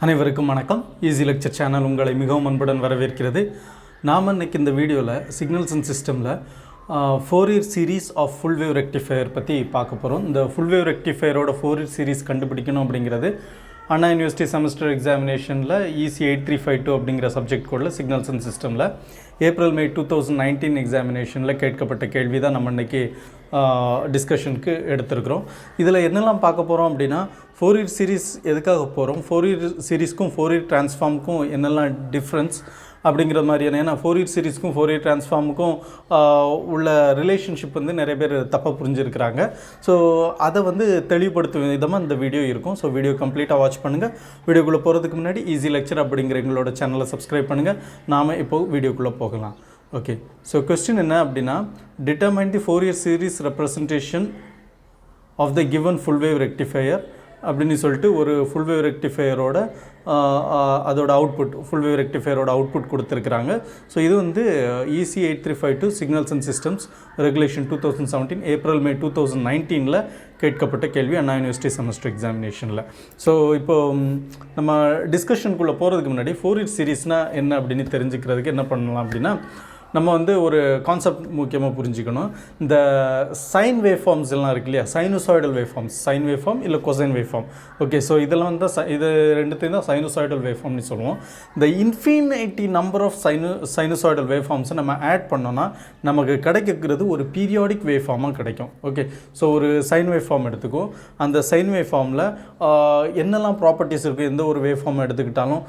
அனைவருக்கும் வணக்கம். Easy lecture channel உங்களை மிகவும் அன்புடன் வரவேற்கிறது. நாம் இன்னைக்கு இந்த வீடியோவில் சிக்னல்ஸ் அண்ட் சிஸ்டமில் 4-year series of full wave rectifier பற்றி பார்க்க போகிறோம். இந்த ஃபுல் வேவ் ரெக்டிஃபையரோட 4-year சீரீஸ் கண்டுபிடிக்கணும் அப்படிங்கிறது அண்ணா யூனிவர்சிட்டி செமஸ்டர் எக்ஸாமினேஷனில் EC 8352 அப்படிங்கிற சப்ஜெக்ட் கோடில் சிக்னல்ஸ் அண்ட் சிஸ்டமில் ஏப்ரல் மே 2019 எக்ஸாமினேஷனில் கேட்கப்பட்ட கேள்வி தான் நம்ம இன்றைக்கி டிஸ்கஷனுக்கு எடுத்துருக்குறோம். இதில் என்னெல்லாம் பார்க்க போகிறோம் அப்படின்னா 4-year சீரீஸ் எதுக்காக போகிறோம், 4-year சீரீஸ்க்கும் 4-year ட்ரான்ஸ்ஃபார்முக்கும் என்னெல்லாம் டிஃப்ரென்ஸ் அப்படிங்கிற மாதிரியான, ஏன்னா 4-year சீரீஸ்க்கும் 4-year ட்ரான்ஸ்ஃபார்முக்கும் உள்ள ரிலேஷன்ஷிப் வந்து நிறைய பேர் தப்பாக புரிஞ்சுருக்கிறாங்க. ஸோ அதை வந்து தெளிவுபடுத்தும் விதமாக இந்த வீடியோ இருக்கும். ஸோ வீடியோ கம்ப்ளீட்டாக வாட்ச் பண்ணுங்கள். வீடியோக்குள்ளே போகிறதுக்கு முன்னாடி ஈஸி லெக்சர் அப்படிங்கிற எங்களோட சேனலை சப்ஸ்கிரைப் பண்ணுங்கள். நாம் இப்போது வீடியோக்குள்ளே போகலாம். ஓகே, ஸோ கொஸ்டின் என்ன அப்படின்னா, determine the 4-year series representation of the given full wave rectifier அப்படின்னு சொல்லிட்டு ஒரு ஃபுல் வேவ் ரெக்டிஃபையரோட அதோட அவுட்புட், ஃபுல் வேவ் ரெக்டிஃபையரோட அவுட்புட் கொடுத்துருக்குறாங்க. ஸோ இது வந்து EC 8352 signals and systems regulation 2017 April May 2019 கேட்கப்பட்ட கேள்வி அண்ணா யூனிவர்சிட்டி செமஸ்டர் எக்ஸாமினேஷனில். ஸோ இப்போது நம்ம டிஸ்கஷனுக்குள்ளே போகிறதுக்கு முன்னாடி 4-year சீரீஸ்னால் என்ன அப்படின்னு தெரிஞ்சுக்கிறதுக்கு என்ன பண்ணலாம் அப்படின்னா, நம்ம வந்து ஒரு கான்செப்ட் முக்கியமாக புரிஞ்சுக்கணும். இந்த சைன் வேவ் ஃபார்ம்ஸ் எல்லாம் இருக்கு இல்லையா, sinusoidal wave forms, sine wave form இல்லை cosine wave form. Okay, so இதெல்லாம் வந்து இது ரெண்டுத்தையும் தான் சைனுசாய்டல் வேவ் ஃபார்ம்னு சொல்லுவோம். இந்த infinity number of sinusoidal wave ஃபார்ம்ஸை நம்ம ஆட் பண்ணோன்னா நமக்கு கிடைக்கிறது ஒரு பீரியாடிக் வேவ் ஃபார்மாக கிடைக்கும். ஓகே, ஸோ ஒரு சைன் வேவ் ஃபார்ம் எடுத்துக்கும். அந்த சைன் வேவ் ஃபார்மில் என்னெல்லாம் ப்ராப்பர்ட்டிஸ் இருக்குது, எந்த ஒரு வேவ் ஃபார்ம் எடுத்துக்கிட்டாலும்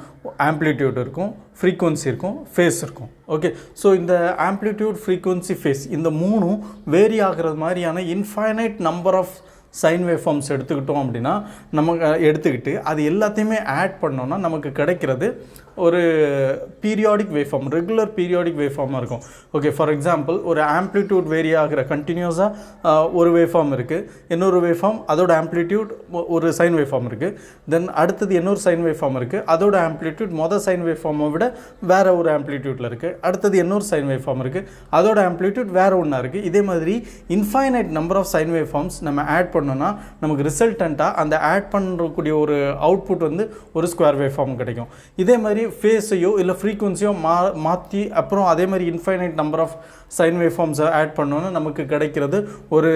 ஆம்ப்ளிடியூட் இருக்கும், ஃப்ரீக்வன்சி இருக்கும், ஃபேஸ் இருக்கும். ஓகே, ஸோ இந்த ஆம்ப்ளிடியூட், ஃப்ரீக்வன்சி, ஃபேஸ் இந்த மூணும் வேரி ஆகிறது மாதிரியான infinite number of sine wave forms எடுத்துக்கிட்டோம் அப்படின்னா, நமக்கு எடுத்துக்கிட்டு அது எல்லாத்தையுமே ஆட் பண்ணோன்னா நமக்கு கிடைக்கிறது ஒரு periodic wave form, regular periodic wave ஃபார்மாக இருக்கும். ஓகே, ஃபார் எக்ஸாம்பிள் ஒரு ஆம்ப்ளிடியூட் வேரி ஆகிற கண்டினியூஸாக ஒரு வேவ் ஃபார்ம் இருக்குது, இன்னொரு வேவ் ஃபார்ம் அதோட ஆம்ப்ளிடியூட் ஒரு சைன் வேவ் ஃபார்ம் இருக்குது, தென் அடுத்தது இன்னொரு சைன் வேவ் ஃபார்ம் இருக்குது, அதோட ஆம்ப்ளிடியூட் மொதல் சைன் வேவ் ஃபார்மை விட வேறு ஒரு ஆம்ப்ளிடியூட்டில் இருக்குது, அடுத்தது இன்னொரு சைன் வேவ் ஃபார்ம் இருக்குது, அதோட ஆம்ப்ளிடியூட் வேறு ஒன்றா இருக்குது. இதே மாதிரி infinite number of sine wave forms நம்ம ஆட் பண்ணோன்னா நமக்கு ரிசல்டண்ட்டாக அந்த ஆட் பண்ணக்கூடிய ஒரு அவுட்புட் வந்து ஒரு ஸ்கொயர் வேவ் ஃபார்ம் கிடைக்கும். இதே மாதிரி ஃபேஸையோ இல்லை ஃப்ரீக்வன்சியோ மாற்றி அப்புறம் அதே மாதிரி infinite number of sine wave ஃபார்ம்ஸை ஆட் பண்ணோன்னா நமக்கு கிடைக்கிறது ஒரு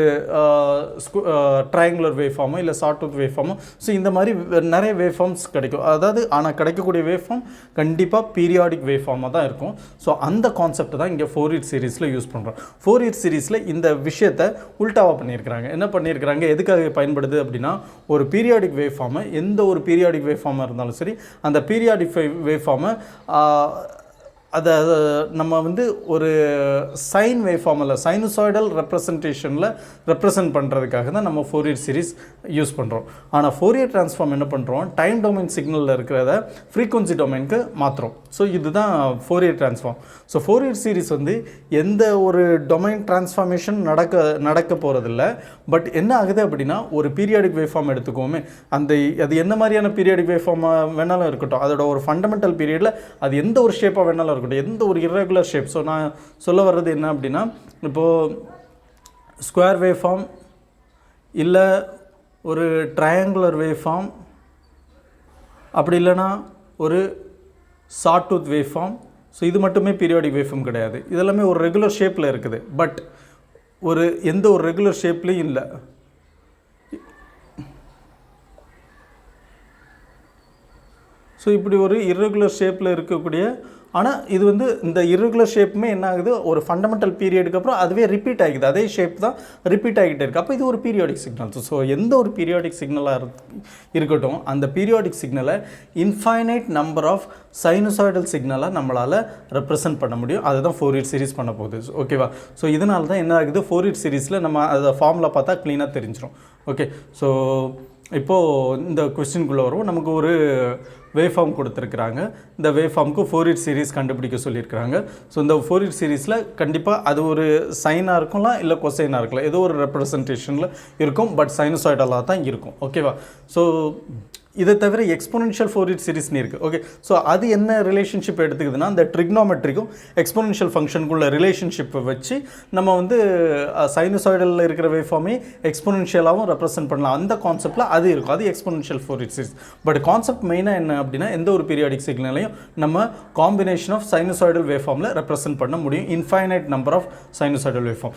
ட்ரையாங்குலர் வேவ் ஃபார்மோ இல்லை சாட்டூத் வேவ் ஃபார்மோ. ஸோ இந்த மாதிரி நிறைய வேவ் ஃபார்ம்ஸ் கிடைக்கும். அதாவது ஆனால் கிடைக்கக்கூடிய வேவ் ஃபார்ம் கண்டிப்பாக பீரியாடிக் வேவ் ஃபார்மாக தான் இருக்கும். ஸோ அந்த கான்செப்ட் தான் இங்கே 4-year சீரீஸில் யூஸ் பண்ணுறோம். 4-year சீரீஸில் இந்த விஷயத்தை உல்டாவாக பண்ணியிருக்கிறாங்க. என்ன பண்ணியிருக்கிறாங்க, எதுக்காக பயன்படுது அப்படின்னா, ஒரு பீரியாடிக் வேவ் ஃபார்மை, எந்த ஒரு பீரியாடிக் வேவ் ஃபார்மாக இருந்தாலும் சரி, அந்த பீரியாடிக் வேவ் ஃபார்மை அதை நம்ம வந்து ஒரு சைன் வேவ் ஃபார்மில் சைனுசாய்டல் ரெப்ரசன்டேஷனில் ரெப்ரசன்ட் பண்ணுறதுக்காக தான் நம்ம 4-year சீரீஸ் யூஸ் பண்ணுறோம். ஆனால் 4-year ட்ரான்ஸ்ஃபார்ம் என்ன பண்ணுறோம், டைம் டொமைன் சிக்னலில் இருக்கிறத ஃப்ரீக்வன்சி டொமைனுக்கு மாற்றுறோம். ஸோ இதுதான் 4-year transform. So 4-year series வந்து எந்த ஒரு டொமைன் ட்ரான்ஸ்ஃபார்மேஷன் நடக்க போகிறதில்ல. பட் என்ன ஆகுது அப்படின்னா, ஒரு பீரியாடிக் வேவ் ஃபார்ம் எடுத்துக்கோமே, அது என்ன மாதிரியான பீரியாடிக் வேவ் ஃபார்மாக வேணாலும் இருக்கட்டும், அதோட ஒரு ஃபண்டமெண்டல் பீரியடில் அது எந்த ஒரு ஷேப்பாக வேணாலும் இருக்கட்டும், எந்த ஒரு இர்ரெகுலர் ஷேப். ஸோ நான் சொல்ல வர்றது என்ன அப்படின்னா, இப்போது ஸ்கொயர் வேவ் ஃபார்ம் இல்லை ஒரு ட்ரையாங்குலர் வேவ் ஃபார்ம், அப்படி இல்லைனா ஒரு சாட்டூத் வேவ் ஃபார்ம். ஸோ இது மட்டுமே பீரியாடிக் வேவ் ஃபார்ம் கிடையாது. இதெல்லாமே ஒரு ரெகுலர் ஷேப்பில் இருக்குது. பட் எந்த ஒரு ரெகுலர் ஷேப்லேயும் இல்லை. ஸோ இப்படி ஒரு இர்ரெகுலர் ஷேப்பில் இருக்கக்கூடிய, ஆனால் இது வந்து இந்த இர்ரெகுலர் ஷேப்புமே என்ன ஆகுது, ஒரு ஃபண்டமெண்டல் பீரியடுக்கு அப்புறம் அதுவே ரிப்பீட் ஆகிக்குது, அதே ஷேப் தான் ரிப்பீட் ஆகிட்டே இருக்குது. அப்போ இது ஒரு பீரியாடிக் சிக்னல். ஸோ எந்த ஒரு பீரியாடிக் சிக்னலாக இருக்கட்டும், அந்த பீரியாடிக் சிக்னலை இன்ஃபைனைட் நம்பர் ஆஃப் சைனுசாய்டல் சிக்னலாக நம்மளால் ரெப்ரசன்ட் பண்ண முடியும். அதுதான் 4-year சீரீஸ் பண்ண போகுது. ஓகேவா? ஸோ இதனால தான் என்ன ஆகுது, 4-year சீரீஸில் நம்ம அதை ஃபார்முலா பார்த்தா க்ளீனாக தெரிஞ்சிடும். ஓகே, ஸோ இப்போது இந்த கொஸ்டின்குள்ளே வரும். நமக்கு ஒரு வேவ் ஃபார்ம் கொடுத்துருக்குறாங்க. இந்த வேவ் ஃபார்முக்கு 4-year சீரீஸ் கண்டுபிடிக்க சொல்லியிருக்கிறாங்க. ஸோ இந்த 4-year சீரீஸில் கண்டிப்பாக அது ஒரு சைனாக இருக்கலாம், இல்லை கொசைனாக இருக்கலாம், ஏதோ ஒரு ரெப்ரசன்டேஷனில் இருக்கும். பட் சைனுசாய்டலாக தான் இருக்கும். ஓகேவா? ஸோ இதை தவிர எக்ஸ்போனென்ஷியல் ஃபோரியர் சீரிஸ்னு இருக்குது. ஓகே, ஸோ அது என்ன ரிலேஷன்ஷிப் எடுத்துக்குதுன்னா இந்த ட்ரிக்னோமெட்ரிக்கும் எக்ஸ்போனென்ஷியல் ஃபங்க்ஷனுக்குள்ள ரிலேஷன்ஷிப்பை வச்சு நம்ம வந்து சைனசாய்டலில் இருக்கிற வேவ்ஃபார்மே எக்ஸ்போனென்ஷியலாகவும் ரெப்ரசென்ட் பண்ணலாம். அந்த கான்செப்டில் அது இருக்கும், அது exponential Fourier series. But concept மெயினாக என்ன அப்படின்னா எந்த ஒரு பீரியாடிக் சிக்னலையும் நம்ம காம்பினேஷன் ஆஃப் சைனசாய்டல் வேவ்ஃபார்மில் ரெப்ரசென்ட் பண்ண முடியும், infinite number of sinusoidal waveform.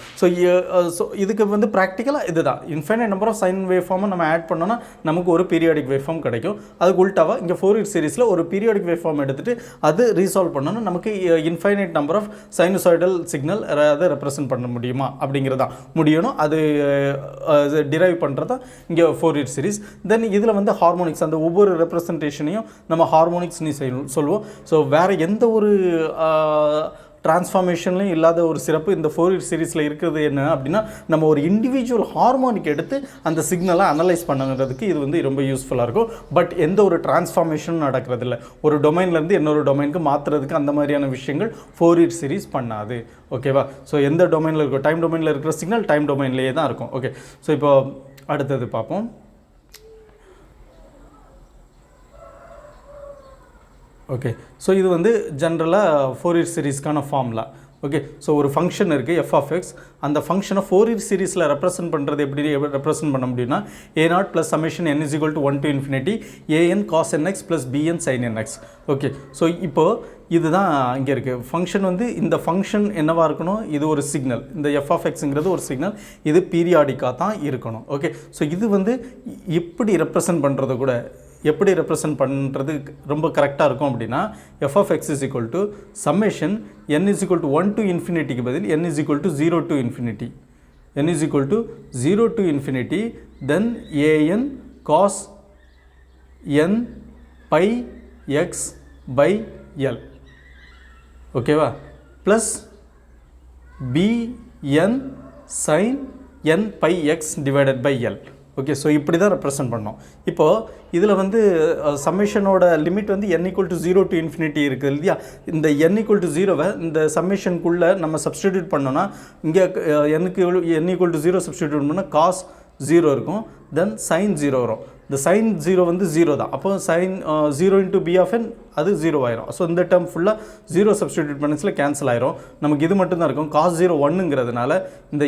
So இதுக்கு வந்து ப்ராக்டிக்கலாக இதுதான், இன்ஃபைனைட் நம்பர் ஆஃப் சைன் வேவ்ஃபார்மை நம்ம ஆட் பண்ணோன்னா நமக்கு ஒரு பீரியாடிக் வேவ்ஃபார்ம் கிடைக்கும். அதுக்கு உல்டாவாக இங்கே ஃபோரியர் சீரிஸில் ஒரு பீரியாடிக் வேவ்ஃபார்ம் எடுத்துகிட்டு அது ரீசால்வ் பண்ணணும், நமக்கு infinite number of sinusoidal signal அதை ரெப்ரசென்ட் பண்ண முடியுமா அப்படிங்கிறதா முடியணும். அது டிரைவ் பண்ணுறதா இங்கே ஃபோரியர் சீரிஸ். தென் இதில் வந்து ஹார்மோனிக்ஸ், அந்த ஒவ்வொரு ரெப்ரசன்டேஷனையும் நம்ம ஹார்மோனிக்ஸ்னு சொல்லுவோம். ஸோ வேறு எந்த ஒரு டிரான்ஸ்ஃபார்மேஷன்லையும் இல்லாத ஒரு சிறப்பு இந்த ஃபோரியர் சீரிஸில் இருக்கிறது என்ன அப்படின்னா நம்ம ஒரு இண்டிவிஜுவல் ஹார்மோனிக் எடுத்து அந்த சிக்னலை அனலைஸ் பண்ணுறதுக்கு இது வந்து ரொம்ப யூஸ்ஃபுல்லாக இருக்கும். பட் எந்த ஒரு டிரான்ஸ்ஃபார்மேஷனும் நடக்கிறதில்ல, ஒரு டொமைன்லேருந்து இன்னொரு டொமைனுக்கு மாற்றுறதுக்கு அந்த மாதிரியான விஷயங்கள் ஃபோரியர் சீரிஸ் பண்ணாது. ஓகேவா? ஸோ எந்த டொமைனில் இருக்கும், டைம் டொமைனில் இருக்கிற சிக்னல் டைம் டொமைன்லேயே தான் இருக்கும். ஓகே, ஸோ இப்போ அடுத்தது பார்ப்போம். ஓகே, ஸோ இது வந்து ஜென்ரலாக ஃபோரியர் சீரிஸ்க்கான ஃபார்முலா. ஓகே, ஸோ ஒரு ஃபங்க்ஷன் இருக்குது எஃப் ஆஃப் எக்ஸ், அந்த ஃபங்க்ஷனை ஃபோரியர் சீரிஸில் ரெப்ரசென்ட் பண்ணுறது எப்படி ரெப்ரசென்ட் பண்ண முடியும்னா a0 + summation n = 1 to infinity an cos nx + bn sin nx. Okay, so இப்போது இதுதான் இங்கே இருக்குது ஃபங்க்ஷன். வந்து இந்த ஃபங்க்ஷன் என்னவாக இருக்கணும், இது ஒரு சிக்னல், இந்த எஃப் ஆஃப் எக்ஸுங்கிறது ஒரு சிக்னல், இது பீரியாடிக்காக தான் இருக்கணும். ஓகே, ஸோ இது வந்து எப்படி ரெப்ரசென்ட் பண்ணுறது கூட எப்படி ரெப்ரசென்ட் பண்ணுறது ரொம்ப கரெக்டாக இருக்கும் அப்படின்னா f of x is equal to summation n = 1 to infinity பதில் n = 0 to infinity, n = 0 to infinity, then an cos n pi x by l. ஓகேவா? Plus bn sin n pi x divided by l. Okay, so இப்படி தான் represent பண்ணோம். இப்போது இதில் வந்து சம்மேஷனோட limit வந்து n = 0 to infinity இருக்குது இல்லையா? இந்த n = 0வை இந்த சம்மேஷனுக்குள்ளே நம்ம சப்ஸ்டிடியூட் பண்ணோன்னா இங்கே n = 0 சப்ஸ்டிடியூட் பண்ணால் cos 0 இருக்கும், தென் sin 0 வரும். இந்த sin 0 வந்து 0 தான், அப்போ sin 0 into b of n அது 0 ஆயிரும். ஸோ இந்த டேர்ம் ஃபுல்லாக 0 சப்ஸ்டிடியூட் பண்ணச்சில் கேன்சல் ஆயிரும். நமக்கு இது மட்டும்தான் இருக்கும். cos 0 1ங்கிறதுனால இந்த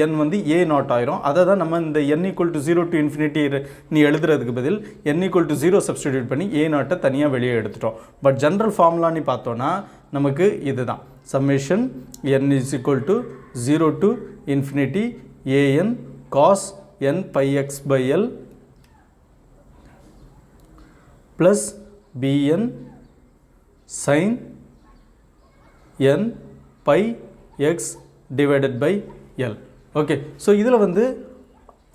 an வந்து a0 ஆயிரும். அதை தான் நம்ம இந்த n = 0 to infinity நீ எழுதுறதுக்கு பதில் n = 0 சப்ஸ்டிடியூட் பண்ணி a0 தனியாக வெளியே எடுத்துட்டோம். பட் ஜென்ரல் ஃபார்முலா நீ பார்த்தோன்னா நமக்கு இதுதான், summation n = 0 to infinity an cos n pi x by l plus bn sin n pi x divided by l. Okay, so இதில் வந்து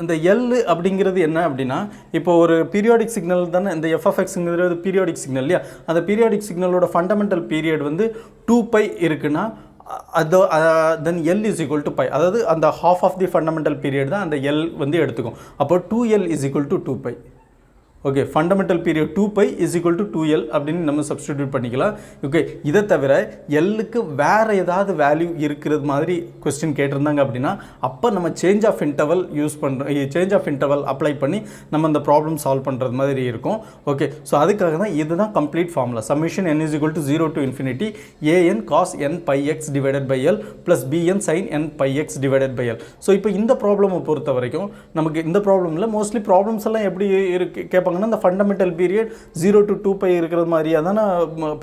இந்த எல் அப்படிங்கிறது என்ன அப்படின்னா இப்போ ஒரு பீரியாடிக் சிக்னல் தானே இந்த எஃப் ஆஃப் எக்ஸுங்கிறது பீரியாடிக் சிக்னல் இல்லையா? அந்த பீரியாடிக் சிக்னலோட ஃபண்டமெண்டல் பீரியட் வந்து 2π இருக்குன்னா அது then L is equal to pi, அதாவது அந்த half of the fundamental period தான் அந்த எல் வந்து எடுத்துக்கும். அப்போ 2l is equal to 2π. Okay, fundamental period 2π is equal to 2l அப்படின்னு நம்ம சப்ஸ்டிடியூட் பண்ணிக்கலாம். ஓகே, இதை தவிர எல்லுக்கு வேறு ஏதாவது வேல்யூ இருக்கிறது மாதிரி கொஸ்டின் கேட்டிருந்தாங்க அப்படின்னா அப்போ நம்ம சேஞ்ச் ஆஃப் இன்டர்வல் யூஸ் பண்ணுறோம், சேஞ்ச் ஆஃப் இன்டர்வல் அப்ளை பண்ணி நம்ம அந்த ப்ராப்ளம் சால்வ் பண்ணுறது மாதிரி இருக்கும். ஓகே, ஸோ அதுக்காக தான் இதுதான் complete formula, summation n = 0 to infinity an cos n pi x divided by l plus bn sin n pi x divided by l. So இப்போ இந்த ப்ராப்ளமை பொறுத்த வரைக்கும் நமக்கு இந்த ப்ராப்ளமில் மோஸ்ட்லி ப்ராப்ளம்ஸ் எல்லாம் எப்படி கேட்பாங்க, அந்த ஃபண்டமெண்டல் பீரியட் 0 to 2π இருக்கிற மாதிரியா தானே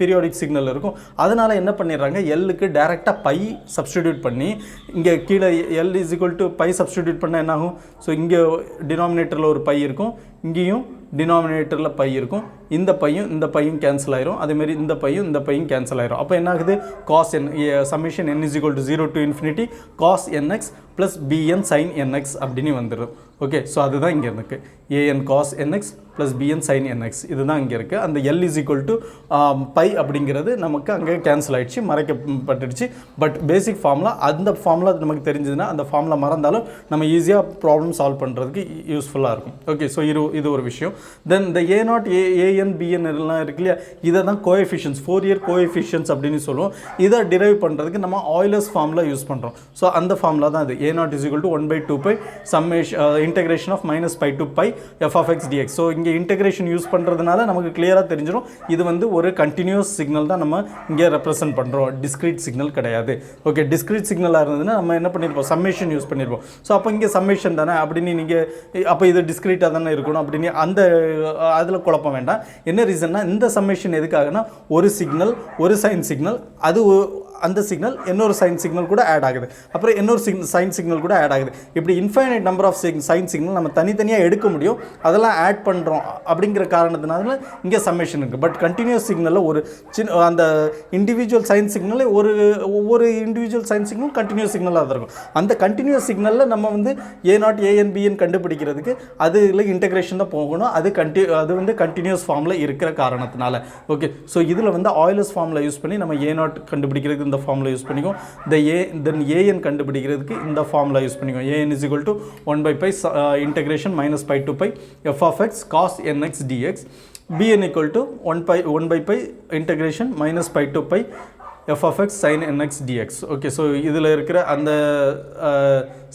பீரியாடிக் சிக்னல் இருக்கும். அதனால் என்ன பண்ணிடுறாங்க, எல்லுக்கு டைரெக்டாக பை சப்ஸ்டிடியூட் பண்ணி இங்கே கீழே l = பை சப்ஸ்டிடியூட் பண்ணால் என்ன ஆகும், ஸோ இங்கே டினாமினேட்டரில் ஒரு பை இருக்கும், இங்கேயும் டினாமினேட்டரில் பை இருக்கும், இந்த பையும் கேன்சல் ஆயிரும், அதேமாரி இந்த பையும் கேன்சல் ஆயிரும். அப்போ என்ன ஆகுது, cos n summation n = 0 to infinity cos nx plus bn sin nx அப்படின்னு வந்துடும். ஓகே, ஸோ அதுதான் இங்கே இருக்கு, an cos nx plus bn sin nx இதுதான் இங்கே இருக்குது. அந்த l = பை அப்படிங்கிறது நமக்கு அங்கே கேன்சல் ஆகிடுச்சு, மறைக்கப்பட்டுடுச்சு. பட் பேசிக் ஃபார்முலா, அந்த ஃபார்முலா நமக்கு தெரிஞ்சதுன்னா அந்த ஃபார்முலா மறந்தாலும் நம்ம ஈஸியாக ப்ராப்ளம் சால்வ் பண்ணுறதுக்கு யூஸ்ஃபுல்லாக இருக்கும். ஓகே, ஸோ இது ஒரு விஷயம். தென் இந்த a0 an bn எல்லாம் இருக்கு இல்லையா, இதை தான் கோஎஃபிஷியன்ஸ், ஃபோரியர் கோஎஃபிஷியன்ஸ் அப்படின்னு சொல்லுவோம். இதை டிரைவ் பண்ணுறதுக்கு நம்ம ஆய்லர்ஸ் ஃபார்முலா யூஸ் பண்ணுறோம். ஸோ அந்த ஃபார்முலா தான் இது, a0 = 1/2π summation integration of minus pi to pi f of x dx. So இங்கே இன்டெகிரேஷன் யூஸ் பண்ணுறதுனால நமக்கு கிளியராக தெரிஞ்சிடும் இது வந்து ஒரு கண்டினியூஸ் சிக்னல் தான் நம்ம இங்கே ரெப்ரசென்ட் பண்ணுறோம், டிஸ்கிரீட் சிக்னல் கிடையாது. ஓகே, டிஸ்கிரீட் சிக்னலாக இருந்ததுன்னா நம்ம என்ன பண்ணியிருப்போம், சம்மேஷன் யூஸ் பண்ணியிருப்போம். ஸோ அப்போ இங்கே சம்மேஷன் தானே அப்படின்னு நீங்கள் அப்போ இது டிஸ்கிரீட்டாக தானே இருக்கணும் அப்படின்னு அந்த அதில் குழப்பம் வேண்டாம். என்ன ரீசன்னா இந்த சம்மேஷன் எதுக்காகனா ஒரு சிக்னல் ஒரு சைன் சிக்னல் அது அந்த சிக்னல் இன்னொரு சைன் சிக்னல் கூட ஆட் ஆகுது, அப்புறம் இன்னொரு சைன் சிக்னல் கூட ஆட் ஆகுது. இப்படி infinite number of sine signal நம்ம தனித்தனியாக எடுக்க முடியும், அதெல்லாம் ஆட் பண்ணுறோம் அப்படிங்கிற காரணத்தினால இங்கே சம்மேஷன் இருக்குது. பட் கண்டினியூஸ் சிக்னலில் ஒரு அந்த இண்டிவிஜுவல் சைன் சிக்னல் ஒவ்வொரு இண்டிவிஜுவல் சைன் சிக்னல் கண்டினியூஸ் சிக்னலாக தான் இருக்கும். அந்த கண்டினியூஸ் சிக்னலில் நம்ம வந்து A0 AN BN கண்டுபிடிக்கிறதுக்கு அதில் இன்டெகிரேஷன் தான் போகணும். அது வந்து கண்டினியூஸ் ஃபார்மில் இருக்கிற காரணத்தினால. ஓகே, ஸோ இதில் வந்து ஆயிலர்ஸ் ஃபார்மில் யூஸ் பண்ணி நம்ம A0 கண்டுபிடிக்கிறதுக்கு இந்த ஃபார்முலா யூஸ் பண்ணிக்கும். தென் an கண்டுபிடிக்கிறதுக்கு இந்த ஃபார்முலா யூஸ் பண்ணிக்கும். an is equal to 1 by pi integration minus pi to pi f of x cos nx dx. bn equal to 1 by pi integration minus pi to pi f of x sin nx dx. Okay, so இதில் இருக்கிற அந்த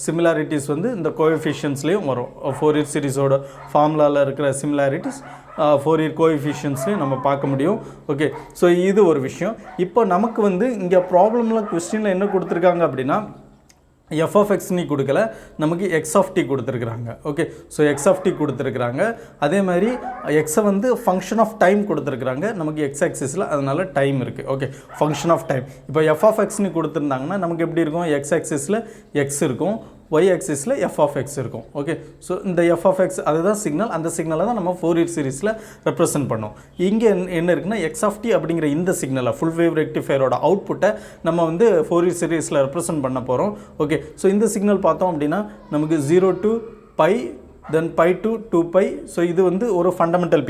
similarities வந்து இந்த கோஎஃபிஷியன்ஸ்லேயும் வரும். Fourier சீரிஸோட ஃபார்முலாவில் இருக்கிற similarities Fourier கோஎஃபிஷியன்ஸ்லையும் நம்ம பார்க்க முடியும். ஓகே, ஸோ இது ஒரு விஷயம். இப்போ நமக்கு வந்து இங்கே ப்ராப்ளமில் கொஸ்டினில் என்ன கொடுத்துருக்காங்க அப்படின்னா எஃப் ஆஃப் எக்ஸ் நீ கொடுக்கல, நமக்கு எக்ஸ் ஆஃப் டி கொடுத்துருக்குறாங்க. Okay, so x of t கொடுத்துருக்குறாங்க. அதே மாதிரி எக்ஸை வந்து ஃபங்க்ஷன் ஆஃப் டைம் கொடுத்துருக்குறாங்க நமக்கு எக்ஸ் ஆக்சிஸில், அதனால டைம் இருக்குது. Okay, function of time. இப்போ எஃப் ஆஃப் எக்ஸ்னு கொடுத்துருந்தாங்கன்னா நமக்கு எப்படி இருக்கும், எக்ஸ் ஆக்சிஸில் எக்ஸ் இருக்கும், y ஆக்சிஸில் எஃப் ஆஃப் எக்ஸ் இருக்கும். ஓகே, ஸோ இந்த எஃப் ஆஃப் எக்ஸ் அதுதான் சிக்னல், அந்த சிக்னலை தான் நம்ம ஃபோரியர் சீரிஸில் ரெப்ரசென்ட் பண்ணோம். இங்கே என்ன இருக்குன்னா எக்ஸ் ஆஃப் டி அப்படிங்கிற இந்த சிக்னலை ஃபுல் வேவ் ரெக்டிஃபையரோட அவுட்புட்டை நம்ம வந்து ஃபோரியர் சீரிஸில் ரெப்ரசென்ட் பண்ண போகிறோம். ஓகே, ஸோ இந்த சிக்னல் பார்த்தோம் அப்படின்னா நமக்கு 0 to pi then pi to 2π. So இது வந்து ஒரு ஃபண்டமெண்டல்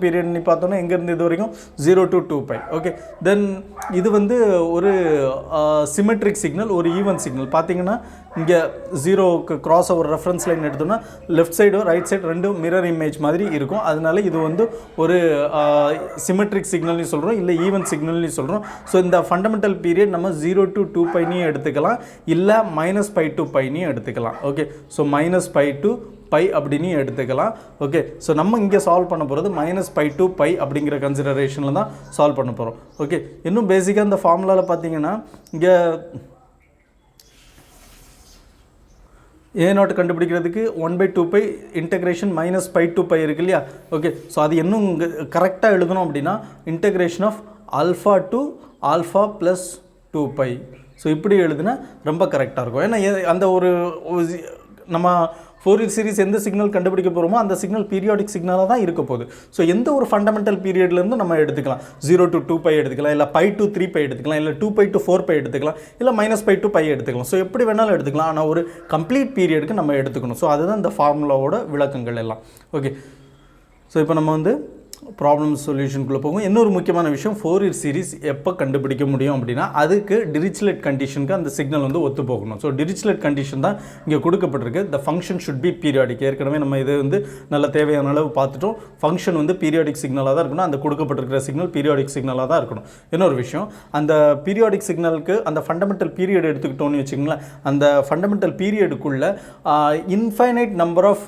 பீரியட் நீ பார்த்தோன்னா எங்கேருந்து இது வரைக்கும் 0 to 2π. ஓகே, தென் இது வந்து ஒரு சிமெட்ரிக் சிக்னல், ஒரு ஈவன் சிக்னல். பார்த்தீங்கன்னா இங்கே 0க்கு கிராஸ் ஓவர் ரெஃபரன்ஸ் லைன் எடுத்தோம்னா லெஃப்ட் சைடு ரைட் சைடு ரெண்டும் மிரர் இமேஜ் மாதிரி இருக்கும். அதனால இது வந்து ஒரு சிமெட்ரிக் சிக்னல்னு சொல்கிறோம், இல்லை ஈவன் சிக்னல்னு சொல்கிறோம். ஸோ இந்த ஃபண்டமெண்டல் பீரியட் நம்ம 0 to 2π எடுத்துக்கலாம், இல்லை -π to π எடுத்துக்கலாம். ஓகே, ஸோ -π to π அப்படின்னு எடுத்துக்கலாம். ஓகே, ஸோ நம்ம இங்கே சால்வ் பண்ண போகிறது -π to π அப்படிங்கிற கன்சிடரேஷனில் தான் சால்வ் பண்ண போகிறோம். ஓகே, இன்னும் பேசிக்காக இந்த ஃபார்முலாவில் பார்த்தீங்கன்னா இங்கே A0 கண்டுபிடிக்கிறதுக்கு 1 by 2π இன்டெகிரேஷன் -π to π இருக்கு இல்லையா. ஓகே, ஸோ அது இன்னும் கரெக்டாக எழுதணும் அப்படின்னா integration of alpha to alpha plus 2π. So இப்படி எழுதுனா ரொம்ப கரெக்டாக இருக்கும். ஏன்னா அந்த ஒரு நம்ம ஃபோரியர் சீரிஸ் எந்த சிக்னல் கண்டுபிடிக்க போகிறோமோ அந்த சிக்னல் பீரியாடிக் சிக்னலாக தான் இருக்க போகுது. ஸோ எந்த ஒரு ஃபண்டமெண்டல் பீரியட்லேருந்து நம்ம எடுத்துக்கலாம். 0 to 2π எடுத்துக்கலாம், இல்லை π to 3π எடுத்துக்கலாம், இல்லை 2π to 4π எடுத்துக்கலாம், இல்லை -π to π எடுத்துக்கலாம். ஸோ எப்படி வேணாலும் எடுத்துக்கலாம், ஆனால் ஒரு கம்ப்ளீட் பீரியடுக்கு நம்ம எடுத்துக்கணும். ஸோ அதுதான் இந்த ஃபார்முலாவோட விளக்கங்கள் எல்லாம். ஓகே, ஸோ இப்போ நம்ம வந்து ப்ராப்ளம் சொல்யூஷனுக்குள்ளே போகும். இன்னொரு முக்கியமான விஷயம், ஃபோரியர் சீரிஸ் எப்போ கண்டுபிடிக்க முடியும் அப்படின்னா அதுக்கு டிரிச்லெட் கண்டிஷனுக்கு அந்த சிக்னல் வந்து ஒத்து போகணும். ஸோ டிரிச்லெட் கண்டிஷன் தான் இங்கே கொடுக்கப்பட்டிருக்கு. The function should be periodic. ஏற்கனவே நம்ம இது வந்து நல்ல தேவையான அளவு பார்த்துட்டோம். ஃபங்க்ஷன் வந்து பீரியாடிக் சிக்னலாக தான் இருக்கணும், அந்த கொடுக்கப்பட்டிருக்கிற சிக்னல் பீரியாடிக் சிக்னலாக தான் இருக்கணும். இன்னொரு விஷயம், அந்த பீரியாடிக் சிக்னலுக்கு அந்த ஃபண்டமெண்டல் பீரியட் எடுத்துக்கிட்டோன்னு வச்சுங்களேன், அந்த ஃபண்டமெண்டல் பீரியடுக்குள்ள இன்ஃபைனைட் நம்பர் ஆஃப்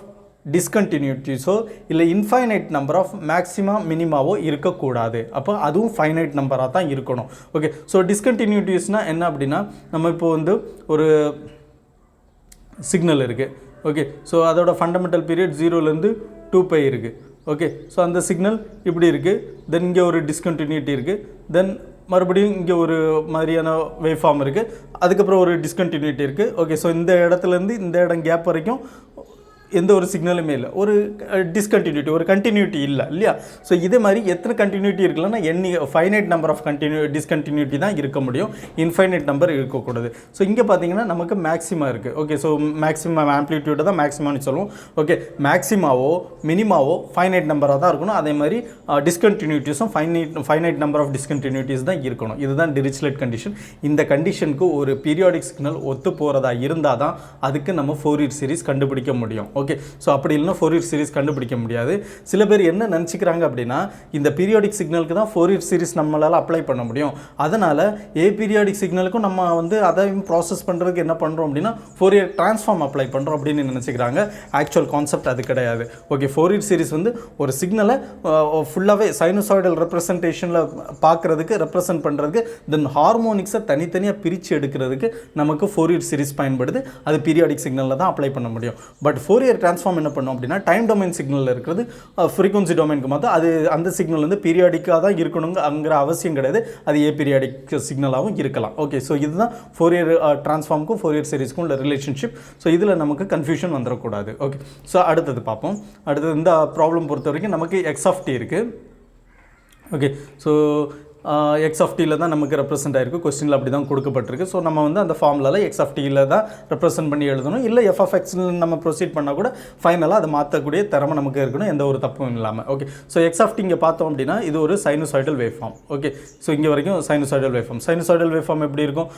டிஸ்கண்டினியூட்டிஸோ இல்லை இன்ஃபைனைட் நம்பர் ஆஃப் மேக்ஸிமா மினிமாவோ இருக்கக்கூடாது. அப்போ அதுவும் ஃபைனைட் நம்பராக தான் இருக்கணும். ஓகே, ஸோ டிஸ்கண்டினியூட்டிஸ்னால் என்ன அப்படின்னா, நம்ம இப்போ வந்து ஒரு சிக்னல் இருக்குது. ஓகே, ஸோ அதோட ஃபண்டமெண்டல் பீரியட் 0லேருந்து 2π இருக்குது. ஓகே, ஸோ அந்த சிக்னல் இப்படி இருக்குது. தென் இங்கே ஒரு டிஸ்கண்டினியூட்டி இருக்குது. தென் மறுபடியும் இங்கே ஒரு மாதிரியான வேவ் ஃபார்ம் இருக்குது. அதுக்கப்புறம் ஒரு டிஸ்கண்டினியூட்டி இருக்குது. ஓகே, ஸோ இந்த இடத்துலேருந்து இந்த இடம் கேப் வரைக்கும் எந்த ஒரு சிக்னலுமே இல்லை, ஒரு டிஸ்கண்டினியூட்டி, ஒரு கண்டினியூட்டி இல்லை இல்லையா. ஸோ இதே மாதிரி எத்தனை கண்டினியூட்டி இருக்கலாம்னா ஃபைனைட் நம்பர் ஆஃப் டிஸ்கண்டினியூட்டி தான் இருக்க முடியும், இன்ஃபைனைட் நம்பர் இருக்கக்கூடாது. ஸோ இங்கே பார்த்தீங்கன்னா நமக்கு மேக்ஸிமா இருக்குது. ஓகே, ஸோ மேக்ஸிமம் ஆம்ப்ளிடியூட்டை தான் மேக்ஸிமான்னு சொல்லுவோம். ஓகே, மேக்ஸிமாவோ மினிமாவோ ஃபைனைட் நம்பராக தான் இருக்கணும். அதே மாதிரி டிஸ்கண்டினியூட்டிஸும் ஃபைனைட் நம்பர் ஆஃப் டிஸ்கண்டினியூட்டிஸ் தான் இருக்கணும். இதுதான் டிரிச்லெட் கண்டிஷன். இந்த கண்டிஷனுக்கு ஒரு பீரியாடிக் சிக்னல் ஒத்து போகிறதா இருந்தால் தான் அதுக்கு நம்ம ஃபோரியர் சீரிஸ் கண்டுபிடிக்க முடியும். ஓகே. ஸோ அப்படி இல்லைனா ஃபோரியர் சீரிஸ் கண்டுபிடிக்க முடியாது. சில பேர் என்ன நினச்சிக்கிறாங்க அப்படின்னா இந்த பீரியாடிக் சிக்னலுக்கு தான் ஃபோரியர் சீரிஸ் நம்மளால் அப்ளை பண்ண முடியும், அதனால் பீரியாடிக் சிக்னலுக்கும் நம்ம வந்து அதையும் ப்ராசஸ் பண்ணுறதுக்கு என்ன பண்ணுறோம் அப்படின்னா ஃபோரியர் ட்ரான்ஸ்ஃபார்ம் அப்ளை பண்ணுறோம் அப்படின்னு நினச்சிக்கிறாங்க. ஆக்சுவல் கான்செப்ட் அது கிடையாது. ஓகே, ஃபோரியர் சீரிஸ் வந்து ஒரு சிக்னலை ஃபுல்லாகவே சைனசாய்டல் ரெப்ரசன்டேஷனில் பார்க்குறதுக்கு ரெப்ரசன்ட் பண்ணுறதுக்கு தென் ஹார்மோனிக்ஸை தனித்தனியாக பிரித்து எடுக்கிறதுக்கு நமக்கு ஃபோரியர் சீரிஸ் பயன்படுது. அது பீரியாடிக் சிக்னலில் தான் அப்ளை பண்ண முடியும். பட் ஃபோரியர் ட்ரான்ஸ்ஃபார்ம் என்ன பண்ணோம் அப்படின்னா டைம் டொமைன் சிக்னலில் இருக்கிறது ஃப்ரீக்வன்சி டொமைனுக்கு மாற்ற அது அந்த சிக்னல் வந்து பீரியாடிக்காக தான் இருக்கணுங்கிற அவசியம் கிடையாது. அது பீரியாடிக் சிக்னலாகவும் இருக்கலாம். ஓகே, ஸோ இதுதான் ஃபோரியர் ட்ரான்ஸ்ஃபார்முக்கும் ஃபோரியர் சீரிஸ்க்கும் உள்ள ரிலேஷன்ஷிப். ஸோ இதில் நமக்கு கன்ஃபியூஷன் வந்துடக்கூடாது. ஓகே, ஸோ அடுத்தது பார்ப்போம். அடுத்தது இந்த ப்ராப்ளம் பொறுத்த வரைக்கும் நமக்கு எக்ஸ் ஆஃப் டி இருக்குது. ஓகே, ஸோ எக்ஸ் ஆஃப் டியில் தான் நமக்கு ரெப்ரசென்ட் ஆகிருக்கு. கொஸ்டினில் அப்படி தான் கொடுக்கப்பட்டிருக்கு. ஸோ நம்ம வந்து அந்த ஃபார்முலாவில் எக்ஸ் ஆஃப் டியில் தான் ரெப்ரசென்ட் பண்ணி எழுதணும். இல்லை எஃப் ஆஃப் எக்ஸ்னு நம்ம ப்ரொசீட் பண்ணால் கூட ஃபைனலாக அதை மாற்றக்கூடிய திறமை நமக்கு இருக்கணும், எந்த ஒரு தப்பும் இல்லாமல். Okay, so x of t இங்கே பார்த்தோம் அப்படின்னா இது ஒரு sinusoidal wave form. Okay, so இங்கே வரைக்கும் sinusoidal wave form. Sinusoidal wave form எப்படி இருக்கும்?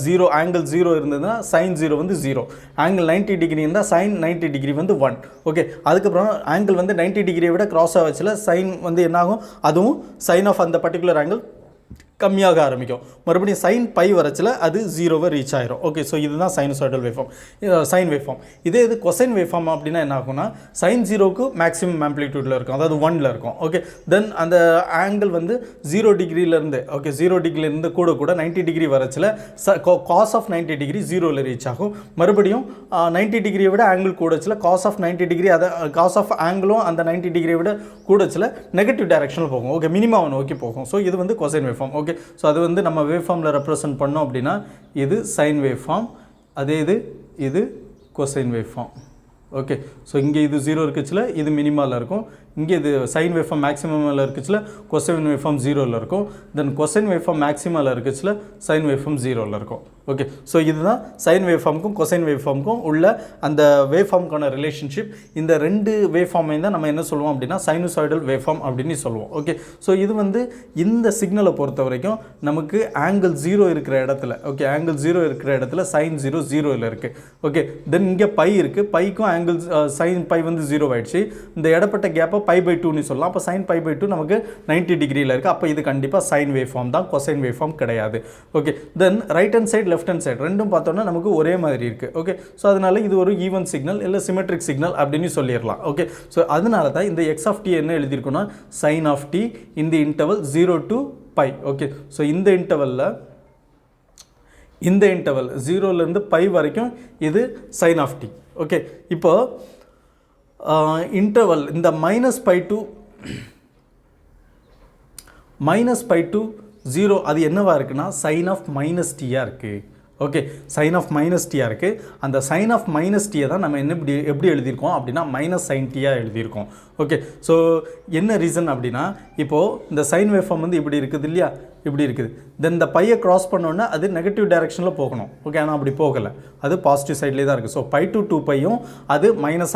0 ஆங்கிள் 0 இருந்ததுன்னா சைன் 0 வந்து 0, ஆங்கிள் 90 டிகிரி இருந்தால் சைன் 90 டிகிரி வந்து 1. ஓகே, அதுக்கப்புறம் ஆங்கிள் வந்து 90 டிகிரியை விட கிராஸ் ஆகச்சில் சைன் வந்து என்னாகும்? அதுவும் சைன் ஆஃப் அந்த பர்டிகுலர் ஆங்கிள் கம்மியாக ஆரம்பிக்கும். மறுபடியும் சைன் பை வரச்சில் அது 0வை ரீச் ஆயிரும். ஓகே, ஸோ இதுதான் sinusoidal wave form, sine wave form. இதே இது கொசைன் வேவ் ஃபார்ம் அப்படின்னா என்ன ஆகும்னா சைன் 0க்கு மேக்ஸிமம் ஆம்ப்ளிடியூடில் இருக்கும், அதாவது 1ல் இருக்கும். ஓகே, தென் அந்த ஆங்கிள் வந்து 0 டிகிரியிலேருந்து ஓகே 0 டிகிரிலேருந்து கூட 90 டிகிரி வரச்சில் காஸ் ஆஃப் 90 டிகிரி 0ல் ரீச் ஆகும். மறுபடியும் 90 டிகிரியை விட ஆங்கிள் கூடச்சில் காஸ் ஆஃப் 90 டிகிரி அதை காஸ் ஆஃப் ஆங்கிளும் அந்த 90 டிகிரியை விட கூடச்சில் நெகட்டிவ் டைரக்ஷனில் போகும். ஓகே, மினிமம் நோக்கி போகும். ஸோ இது வந்து cosine wave form. Okay, so அது வந்து நம்ம வேவ் ஃபார்மில் ரெப்ரசன்ட் பண்ணோம் அப்படின்னா இது சைன் வேவ் ஃபார்ம், அதே இது cosine wave form. Okay, so இங்கே இது 0 இருக்குச்சுல இது மினிமாவில் இருக்கும், இங்கே இது சைன் வேவ் ஃபார்ம் மேக்ஸிமமில் இருக்குச்சுல கொசைன் வேவ் ஃபார்ம் 0ல் இருக்கும், தென் கொசைன் வேவ் ஃபார்ம் மேக்ஸிமமில் இருக்குச்சுல சைன் வேவ் ஃபார்ம் 0ல் இருக்கும். ஓகே, ஸோ இதுதான் சைன் வேவ் ஃபார்முக்கும் கொசைன் வேவ் ஃபார்முக்கும் உள்ள அந்த வேவ் ஃபார்முக்கான ரிலேஷன்ஷிப். இந்த ரெண்டு வேவ் ஃபார்மையும் தான் நம்ம என்ன சொல்லுவோம் அப்படின்னா சைனசாய்டல் வேவ் ஃபார்ம் அப்படின்னு சொல்லுவோம். ஓகே, ஸோ இது வந்து இந்த சிக்னலை பொறுத்த வரைக்கும் நமக்கு ஆங்கிள் 0 இருக்கிற இடத்துல ஓகே ஆங்கிள் 0 இருக்கிற இடத்துல சைன் 0 0ல் இருக்குது. ஓகே, தென் இங்கே பை இருக்குது, பைக்கும் ஆங்கிள் சைன் பை வந்து 0 ஆயிடுச்சு. இந்த இடப்பட்ட கேப்பை π/2ன்னு சொல்லலாம். அப்போ சைன் π/2 நமக்கு 90 டிகிரியில் இருக்குது. அப்போ இது கண்டிப்பாக சைன் வேவ் ஃபார்ம் தான், கொசைன் வேவ் ஃபார்ம் கிடையாது. Okay, then right hand side left hand side ரெண்டும் பார்த்தோன்னா நமக்கு ஒரே மாதிரி இருக்குது. ஓகே, ஸோ அதனால இது ஒரு ஈவன் சிக்னல் இல்லை சிமெட்ரிக் சிக்னல் அப்படின்னு சொல்லிடலாம். ஓகே, ஸோ அதனால தான் இந்த எக்ஸ் ஆஃப் டி என்ன எழுதியிருக்கோன்னா சைன் ஆஃப் டி இந்த இன்டர்வல் 0 to π. ஓகே, ஸோ இந்த இன்டர்வல் 0லேருந்து π வரைக்கும் இது சைன் ஆஃப் டி. ஓகே, இப்போ இன்டர்வல் இந்த -π to 0 அது என்னவா இருக்குன்னா சைன் ஆஃப் மைனஸ் டியாக இருக்குது. ஓகே, சைன் ஆஃப் மைனஸ் டியாக இருக்குது. அந்த சைன் ஆஃப் மைனஸ் டியை தான் நம்ம எப்படி எழுதியிருக்கோம் அப்படின்னா மைனஸ் சைன் டியாக எழுதியிருக்கோம். ஓகே, ஸோ என்ன ரீசன் அப்படின்னா இப்போது இந்த சைன் வேவ் ஃபார்ம் வந்து இப்படி இருக்குது இல்லையா, இப்படி இருக்குது. தென் இந்த பையை கிராஸ் பண்ணோன்னா அது நெகட்டிவ் டைரக்ஷனில் போகணும். ஓகே, ஆனால் அப்படி போகலை, அது பாசிட்டிவ் சைட்லேயே தான் இருக்குது. ஸோ π to 2πயும் அது மைனஸ்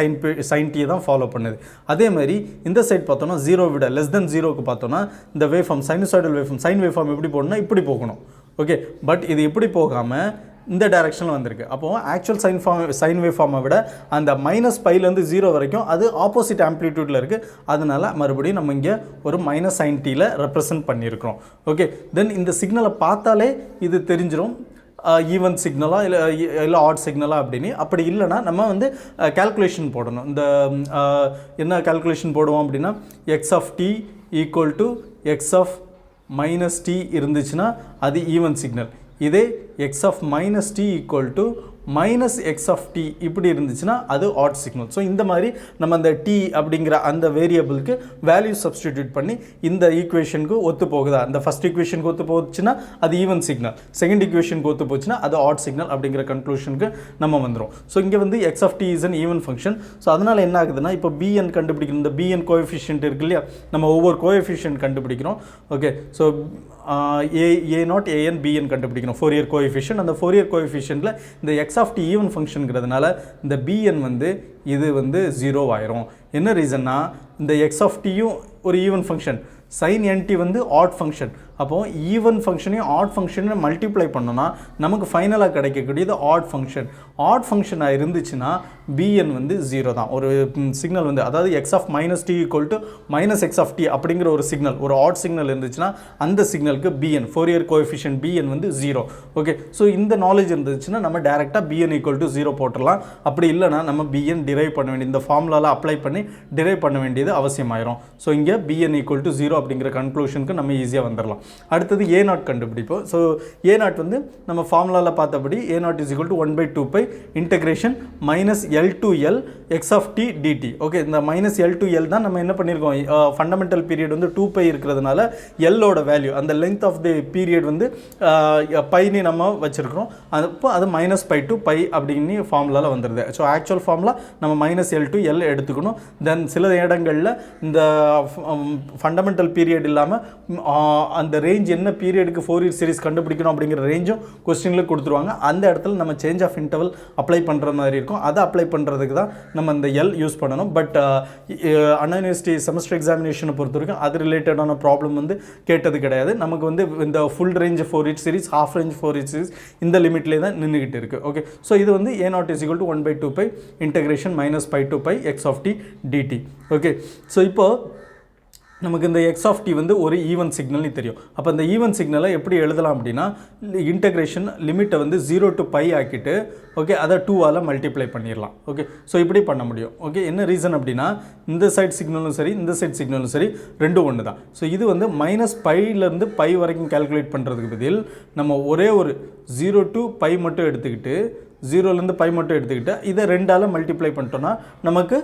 சைன் டியை தான் ஃபாலோ பண்ணுது. அதே மாதிரி இந்த சைட் பார்த்தோன்னா 0 விட லெஸ் தென் 0க்கு பார்த்தோன்னா இந்த wave form sinusoidal wave form sine wave form எப்படி போகணும்னா இப்படி போகணும். ஓகே, பட் இது இப்படி போகாமல் இந்த டைரக்ஷனில் வந்திருக்கு. அப்போது ஆக்சுவல் சைன் வேவ் ஃபார்மை விட அந்த -πலேருந்து 0 வரைக்கும் அது ஆப்போசிட் ஆம்ப்ளிடியூட்டில் இருக்குது. அதனால் மறுபடியும் நம்ம இங்கே ஒரு மைனஸ் சைன் டியில் ரெப்ரசன்ட் பண்ணியிருக்கிறோம். ஓகே, தென் இந்த சிக்னலை பார்த்தாலே இது தெரிஞ்சிடும் ஈவன் சிக்னலா இல்லை ஆட் சிக்னலா அப்படின்னு. அப்படி இல்லைனா நம்ம வந்து கால்குலேஷன் போடணும். இந்த என்ன கால்குலேஷன் போடுவோம் அப்படின்னா x of t equal to x of minus t இருந்துச்சுன்னா அது ஈவன் சிக்னல். இதே x of minus t equal to minus x of t இப்படி இருந்துச்சுன்னா அது ஆட் சிக்னல். ஸோ இந்த மாதிரி நம்ம அந்த டி அப்படிங்கிற அந்த வேரியபிளுக்கு வேல்யூ சப்ஸ்டிடியூட் பண்ணி இந்த ஈக்குவேஷனுக்கு ஒத்து போகுதா, அந்த ஃபஸ்ட் ஈக்குவேஷனுக்கு ஒத்து போச்சுன்னா அது ஈவன் சிக்னல், செகண்ட் ஈக்குவேஷனுக்கு ஒத்து போச்சுன்னா அது ஆட் சிக்னல் அப்படிங்கிற கன்க்ளூஷனுக்கு நம்ம வந்துடும். ஸோ இங்கே வந்து x of t is an even function. So அதனால் என்ன ஆகுதுன்னா இப்போ பிஎன் கண்டுபிடிக்கணும். இந்த பிஎன் கோஎஃபிஷியன்ட் இருக்கு இல்லையா, நம்ம ஒவ்வொரு கோஎஃபிஷியன்ட் கண்டுபிடிக்கிறோம். Okay, so a0 an bn கண்டுபிடிக்கணும் ஃபோரியர் கோஎஃபிஷியன்ட். அந்த ஃபோரியர் கோஎஃபிஷியன்ட்டில் இந்த எக்ஸ் ஆஃப் டி ஈவன் ஃபங்க்ஷனுங்கிறதுனால இந்த bn வந்து இது வந்து 0 ஆயிரும். என்ன ரீசன்னா இந்த எக்ஸ் ஆஃப் டியும் ஒரு ஈவன் ஃபங்க்ஷன், sin nt வந்து ஆட் ஃபங்க்ஷன். அப்போது ஈவன் ஃபங்க்ஷனையும் ஆட் ஃபங்க்ஷனை மல்டிப்ளை பண்ணோன்னா நமக்கு ஃபைனலாக கிடைக்கக்கூடியது ஆட் ஃபங்க்ஷன். ஆட் ஃபங்க்ஷனாக இருந்துச்சுன்னா bn வந்து 0 தான். ஒரு சிக்னல் வந்து அதாவது x of minus t equal to minus x of t அப்படிங்கிற ஒரு சிக்னல், ஒரு ஆட் சிக்னல் இருந்துச்சுன்னா அந்த சிக்னலுக்கு bn ஃபோரியர் கோஎஃபிஷியன்ட் bn வந்து 0. ஓகே, ஸோ இந்த நாலேஜ் இருந்துச்சுன்னா நம்ம டேரெக்டாக bn equal to 0 போட்டுடலாம். அப்படி இல்லைனா நம்ம bn டிரைவ் பண்ண வேண்டிய இந்த ஃபார்முலாவில் அப்ளை பண்ணி டிரைவ் பண்ண வேண்டியது அவசியமாயிரும். ஸோ இங்கே bn equal to 0 அப்படிங்கிற கன்க்ளூஷனுக்கு நம்ம ஈஸியாக வந்துடலாம். அடுத்தது a0 கண்டுபிடிப்போம். ஸோ a0 வந்து நம்ம ஃபார்முலாவில் பார்த்தபடி a0 is equal to 1/2 pi integration minus L to L x of t dt. Okay, இந்த மைனஸ் L to L தான் நம்ம என்ன பண்ணியிருக்கோம், ஃபண்டமெண்டல் பீரியட் வந்து 2π இருக்கிறதுனால எல்லோட வேல்யூ அந்த லென்த் ஆஃப் தி பீரியட் வந்து பைனி நம்ம வச்சுருக்கிறோம். அப்போ அது -π to π அப்படின்னு ஃபார்முலாவில் வந்துடுது. ஸோ ஆக்சுவல் ஃபார்முலா நம்ம -L to L எடுத்துக்கணும். தென் சில இடங்களில் இந்த ஃபண்டமெண்டல் பீரியட் இல்லாமல் அந்த ரேஞ்ச் என்ன பீரியடுக்கு ஃபோரியர் சீரிஸ் கண்டுபிடிக்கணும் அப்படிங்கிற ரேஞ்சும் கொஸ்டினில் கொடுத்துருவாங்க. அந்த இடத்துல நம்ம சேஞ்ச் ஆஃப் இன்டர்வல் அப்ளை பண்ணுற மாதிரி இருக்கும். அதை அப்ளை பண்ணுறதுக்கு தான் நம்ம இந்த எல் யூஸ் பண்ணணும். பட் அண்ணா யூனிவர்சிட்டி செமஸ்டர் எக்ஸாமினேஷனை பொறுத்த வரைக்கும் அது ரிலேட்டடான ப்ராப்ளம் வந்து கேட்டது கிடையாது. நமக்கு வந்து இந்த full range Fourier series, half range Fourier series இந்த லிமிட்லேயே தான் நின்றுக்கிட்டு இருக்குது. ஓகே, ஸோ இது வந்து a0 is equal to 1/2 pi integration -π to π x of t dt. Okay, so இப்போது நமக்கு இந்த x of t வந்து ஒரு ஈவன் சிக்னல்னு தெரியும். அப்போ இந்த ஈவன் சிக்னலை எப்படி எழுதலாம் அப்படின்னா இன்டகிரேஷன் லிமிட்டை வந்து 0 to π ஆக்கிட்டு ஓகே அதை 2ஆல் மல்டிப்ளை பண்ணிடலாம். ஓகே, ஸோ இப்படி பண்ண முடியும். ஓகே, என்ன ரீசன் அப்படின்னா இந்த சைட் சிக்னலும் சரி இந்த சைட் சிக்னலும் சரி ரெண்டும் ஒன்று தான். ஸோ இது வந்து -πலேருந்து π வரைக்கும் கால்குலேட் பண்ணுறதுக்கு பதில் நம்ம ஒரே ஒரு 0 to π மட்டும் எடுத்துக்கிட்டு 0லேருந்து π மட்டும் எடுத்துக்கிட்டு இதை 2ஆல் மல்டிப்ளை பண்ணிட்டோன்னா நமக்கு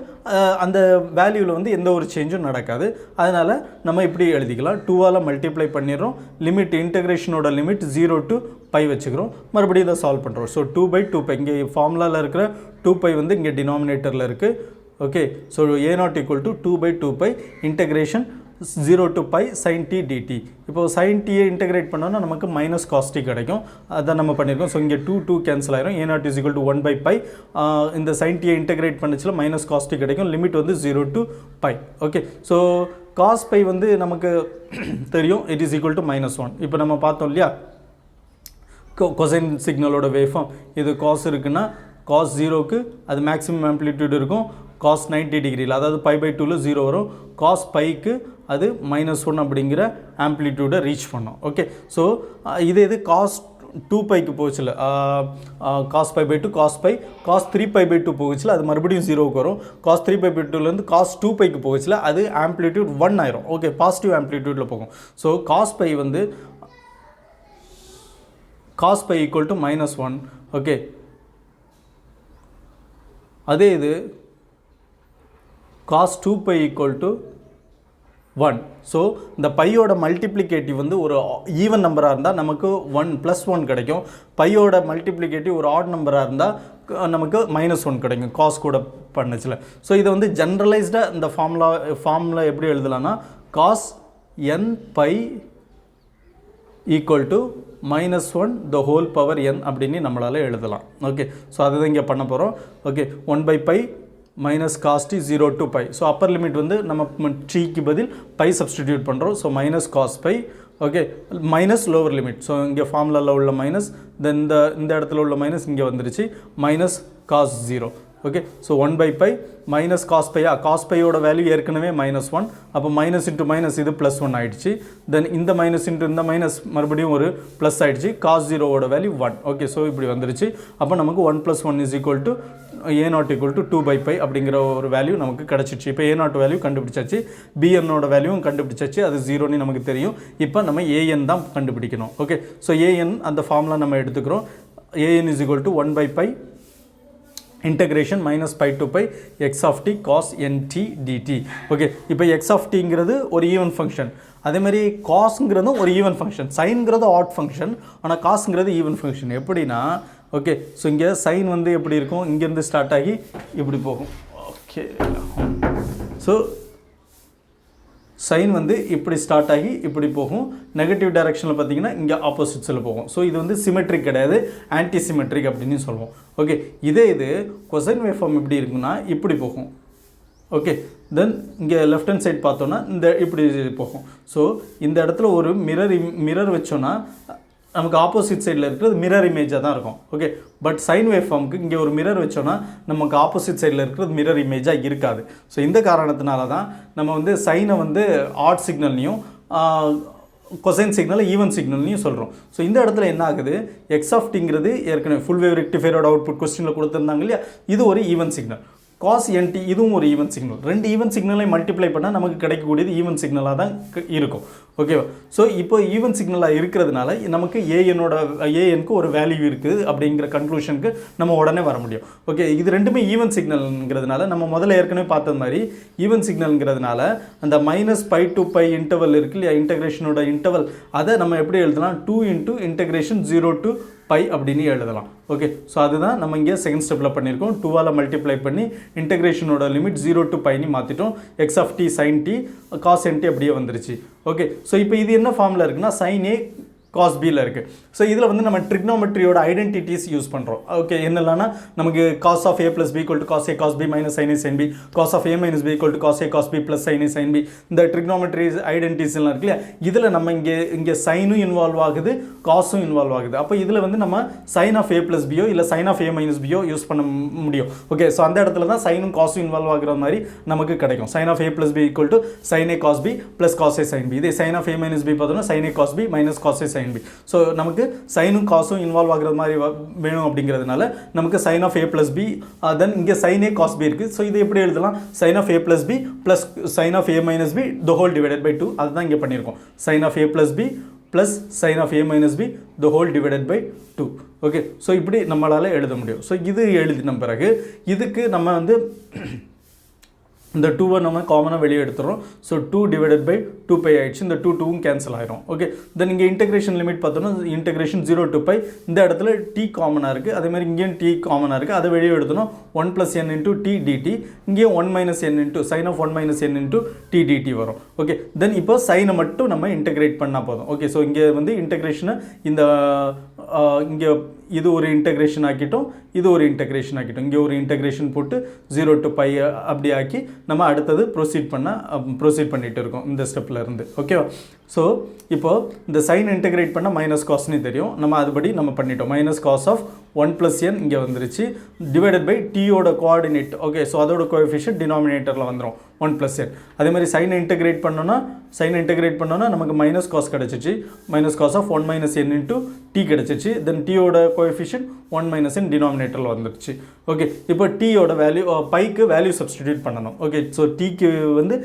அந்த வேல்யூவில் வந்து எந்த ஒரு சேஞ்சும் நடக்காது. அதனால் நம்ம இப்படி எழுதிக்கலாம், 2ஆல் மல்டிப்ளை பண்ணிடுறோம், லிமிட் இன்டகிரேஷனோட லிமிட் 0 to π வச்சுக்கிறோம், மறுபடியும் இதை சால்வ் பண்ணுறோம். ஸோ 2/2π இங்கே ஃபார்முலாவில் இருக்கிற 2π வந்து இங்கே டினாமினேட்டரில் இருக்குது. Okay, so a0 equal to 2/2π integration 0 to π sin t dt. இப்போ sin t இன்டகிரேட் பண்ணோன்னா நமக்கு -cos t கிடைக்கும். அதை நம்ம பண்ணியிருக்கோம். ஸோ இங்கே 2 கேன்சல் ஆயிரும். a0 is equal to 1/π இந்த sin t இன்டகிரேட் பண்ணிச்சுல -cos t கிடைக்கும். லிமிட் வந்து 0 to π. ஓகே, ஸோ cos π வந்து நமக்கு தெரியும், it is equal to -1. இப்போ நம்ம பார்த்தோம் இல்லையா கொசைன் சிக்னலோட வேவ்ஃபார்ம், இது cos இருக்குன்னா cos 0க்கு அது மேக்ஸிமம் ஆம்ப்ளிடியூட் இருக்கும். cos 90 டிகிரியில் அதாவது π/2ல 0 வரும். cos πக்கு அது -1 அப்படிங்கிற ஆம்ப்ளிடியூடை ரீச் பண்ணோம். ஓகே, ஸோ இது cos 2πக்கு போச்சுல cos π/2 cos π cos 3π/2 போச்சுல அது மறுபடியும் 0க்கு வரும். cos 3π/2லேருந்து cos 2πக்கு போச்சுல அது ஆம்ப்ளிடியூட் 1 ஆயிரும். ஓகே, பாசிட்டிவ் ஆம்ப்ளிடியூடில் போகும். ஸோ cos π வந்து cos π equal to -1. ஓகே, அதே இது cos 2π equal to 1. ஸோ இந்த பையோட மல்டிப்ளிகேட்டிவ் வந்து ஒரு ஈவன் நம்பராக இருந்தால் நமக்கு 1 +1 கிடைக்கும். பையோட மல்டிப்ளிகேட்டிவ் ஒரு ஆட் நம்பராக இருந்தால் நமக்கு -1 கிடைக்கும் cos கூட பண்ணுச்சுல. ஸோ இதை வந்து ஜென்ரலைஸ்டாக இந்த ஃபார்முலா எப்படி எழுதலாம்னா cos nπ equal to -1 the whole power n அப்படின்னு நம்மளால் எழுதலாம். ஓகே, ஸோ அதுதான் இங்கே பண்ண போகிறோம். Okay, 1/π -cos t 0 to π. So upper limit வந்து நம்ம டீக்கு பதில் π சப்ஸ்டிடியூட் பண்ணுறோம். So -cos π. Okay, minus lower limit. So இங்கே ஃபார்முலாவில் உள்ள மைனஸ், தென் இந்த இடத்துல உள்ள மைனஸ் இங்கே வந்துருச்சு, -cos 0. Okay, so 1/π -cos π. cos πயோட வேல்யூ ஏற்கனவே -1. அப்போ மைனஸ் இன்ட்டு மைனஸ் இது +1 ஆகிடுச்சு. தென் இந்த மைனஸ் இன்ட்டு இந்த மைனஸ் மறுபடியும் ஒரு ப்ளஸ் ஆகிடுச்சு. cos 0வோட வேல்யூ 1. ஓகே, ஸோ இப்படி வந்துருச்சு. அப்போ நமக்கு 1 + 1 is equal to a0 equal to 2/π அப்படிங்கிற ஒரு வேல்யூ நமக்கு கிடச்சிச்சு. இப்போ a0 வேல்யூ கண்டுபிடிச்சாச்சு, bnோட வேல்யூவும் கண்டுபிடிச்சாச்சு, அது 0ன்னு நமக்கு தெரியும். இப்போ நம்ம an தான் கண்டுபிடிக்கணும். ஓகே, ஸோ an அந்த ஃபார்முலா நம்ம எடுத்துக்கிறோம். an is equal to 1/π integration -π to π x of t cos nt dt. Okay, இப்போ x of tங்கிறது ஒரு ஈவன் ஃபங்க்ஷன், அதேமாதிரி காஸ்ங்கிறதும் ஒரு ஈவன் ஃபங்க்ஷன், சைன்ங்கிறது ஆட் ஃபங்க்ஷன், ஆனால் காஸ்ங்கிறது ஈவன் ஃபங்க்ஷன். எப்படின்னா ஓகே, ஸோ இங்கே சைன் வந்து எப்படி இருக்கும், இங்கேருந்து ஸ்டார்ட் ஆகி இப்படி போகும். ஓகே, ஸோ சைன் வந்து இப்படி ஸ்டார்ட் ஆகி இப்படி போகும். நெகட்டிவ் டைரக்ஷனில் பார்த்தீங்கன்னா இங்கே ஆப்போசிட்ஸில் போகும். ஸோ இது வந்து சிமெட்ரிக் கிடையாது, ஆன்டி சிமெட்ரிக் அப்படின்னு சொல்லுவோம். ஓகே, இது கொசைன் வேவ் ஃபார்ம் எப்படி இருக்குன்னா இப்படி போகும். ஓகே. தென் இங்கே லெஃப்ட் ஹேண்ட் சைட் பார்த்தோன்னா இந்த இப்படி போகும். ஸோ இந்த இடத்துல ஒரு மிரர் வச்சோன்னா நமக்கு ஆப்போசிட் சைடில் இருக்கிறது மிரர் இமேஜாக தான் இருக்கும். ஓகே. பட் சைன் வேவ் ஃபார்முக்கு இங்கே ஒரு மிரர் வச்சோன்னா நமக்கு ஆப்போசிட் சைடில் இருக்கிறது மிரர் இமேஜாக இருக்காது. ஸோ இந்த காரணத்தினால தான் நம்ம வந்து சைனை வந்து ஆட் சிக்னல்லையும் கொசைன் சிக்னலை ஈவன் சிக்னல்லையும் சொல்கிறோம். ஸோ இந்த இடத்துல என்ன ஆகுது, எக்ஸ் ஆஃப் டிங்கிறது ஏற்கனவே ஃபுல் வேவ் ரெக்டிஃபையரோட அவுட்புட் கொஸ்டினில் கொடுத்துருந்தாங்க இல்லையா, இது ஒரு ஈவன் சிக்னல். காஸ் என்டி இதுவும் ஒரு ஈவன் சிக்னல். ரெண்டு ஈவன் சிக்னலை மல்டிப்ளை பண்ணால் நமக்கு கிடைக்கக்கூடியது ஈவன் சிக்னலாக தான் இருக்கும். ஓகேவா. ஸோ இப்போ ஈவன் சிக்னலாக இருக்கிறதுனால நமக்கு ஏஎனுக்கு ஒரு வேல்யூ இருக்குது அப்படிங்கிற கன்க்ளூஷனுக்கு நம்ம உடனே வர முடியும். ஓகே. இது ரெண்டுமே ஈவன் சிக்னல்ங்கிறதுனால நம்ம முதல்ல ஏற்கனவே பார்த்தது மாதிரி ஈவன் சிக்னல்ங்கிறதுனால அந்த -π to π இன்டர்வல் இருக்கு இல்லையா, இன்டகிரேஷனோட இன்டர்வல், அதை நம்ம எப்படி எழுதலாம், 2 × இன்டகிரேஷன் 0 to π அப்படின்னு எழுதலாம். ஓகே. ஸோ அதுதான் நம்ம இங்கே செகண்ட் ஸ்டெப்பில் பண்ணியிருக்கோம். 2ஆல் மல்டிப்ளை பண்ணி இன்டகிரேஷனோட லிமிட் 0 to π மாற்றிட்டோம். X of t sine t cos n t அப்படியே வந்துருச்சு. ஓகே. ஸோ இப்போ இது என்ன ஃபார்மில் இருக்குன்னா சைன் ஏ காஸ் பியில் இருக்குது. ஸோ இதில் வந்து நம்ம ட்ரிக்னோமெட்ரியோட ஐடென்டிட்டிஸ் யூஸ் பண்ணுறோம். ஓகே. என்னெல்லாம்னா நமக்கு cos of A plus B equal to cos A cos B minus sine A sine B, cos of A minus B equal to cos A cos B plus sine A sine B, இந்த trigonometry identities எல்லாம் இருக்கு இல்லையா, இதில் நம்ம இங்கே சைனும் involve ஆகுது, காசும் involve ஆகுது. அப்போ இதில் வந்து நம்ம சைன் ஆஃப் ஏ ப்ளஸ் பியோ இல்லை சைன் ஆஃப் ஏ மைனஸ் பியோ யூஸ் பண்ண முடியும். ஓகே. ஸோ அந்த இடத்துல தான் சைனும் காசும் இன்வால்வ் ஆகிற மாதிரி நமக்கு கிடைக்கும். Sine of A plus B equal to sine a cos B plus cos a sine b. இதே sine of A minus b பார்த்தோம்னா sine a cos B minus cos a sine b. So நமக்கு சைனும் காசும் involve ஆகிற மாதிரி வேணும் அப்படிங்கிறதுனால நமக்கு sine of A plus b, then இங்கே சைன் ஏ காஸ் பி இருக்குது. ஸோ இது எப்படி எழுதலாம், sine of A plus B plus sine of A minus B the whole divided by 2. அதுதான் இங்கே பண்ணியிருக்கோம். Sine of A plus B plus sine of A minus B the whole divided by 2. Okay. So இப்படி நம்மளால் எழுத முடியும். So இது எழுதின பிறகு இதுக்கு நம்ம வந்து இந்த 2-வை நம்ம காமனாக வெளியே எடுத்துகிறோம். ஸோ 2 டிவைடட் பை 2π ஆயிடுச்சு. இந்த 2வும் கேன்சல் ஆயிரும். ஓகே. தென் இங்கே இன்டகிரேஷன் லிமிட் பார்த்தோம்னா இன்டகிரேஷன் 0 to π, இந்த இடத்துல டி காமனாக இருக்குது, அதே மாதிரி இங்கேயும் டி காமனாக இருக்குது. அதை வெளியே எடுத்தோம்னா 1 + n × t dt, இங்கேயும் 1 - n × sin of 1 - n × t dt வரும். ஓகே. தென் இப்போ சைனை மட்டும் நம்ம இன்டகிரேட் பண்ணால் போதும். ஓகே. ஸோ இங்கே வந்து இன்டகிரேஷனை இந்த இங்கே இது ஒரு இன்டகிரேஷன் ஆக்கிட்டோம், இது ஒரு இன்டகிரேஷன் ஆக்கிட்டோம். இங்கே ஒரு இன்டகிரேஷன் போட்டு 0 to π அப்படி ஆக்கி நம்ம அடுத்தது ப்ரொசீட் பண்ணிகிட்டு இருக்கோம் இந்த ஸ்டெப்பில் இருந்து. ஓகேவா. ஸோ இப்போது இந்த சைன் இன்டகிரேட் பண்ணால் மைனஸ் காஸ்னு தெரியும், நம்ம அதுபடி நம்ம பண்ணிட்டோம். மைனஸ் காஸ் ஆஃப் 1 + n இங்கே வந்துருச்சு, டிவைடட் பை டீயோட கோஆர்டினேட். ஓகே. ஸோ அதோட கோஎஃபிஷியன்ட் டினாமினேட்டரில் வந்துடும் 1 + n. அதே மாதிரி சைனை இன்டகிரேட் பண்ணோன்னா நமக்கு மைனஸ் காஸ் கிடச்சிச்சு, minus cos of 1 - n × t கிடச்சிச்சு. தென் டீயோட கோஎஃபிஷியன்ட் 1 - n டினாமினேட்டரில் வந்துருச்சு. ஓகே. இப்போ டீயோட வேல்யூ பைக்கு வேல்யூ சப்ஸ்டிடியூட் பண்ணணும். ஓகே. ஸோ டீக்கு வந்து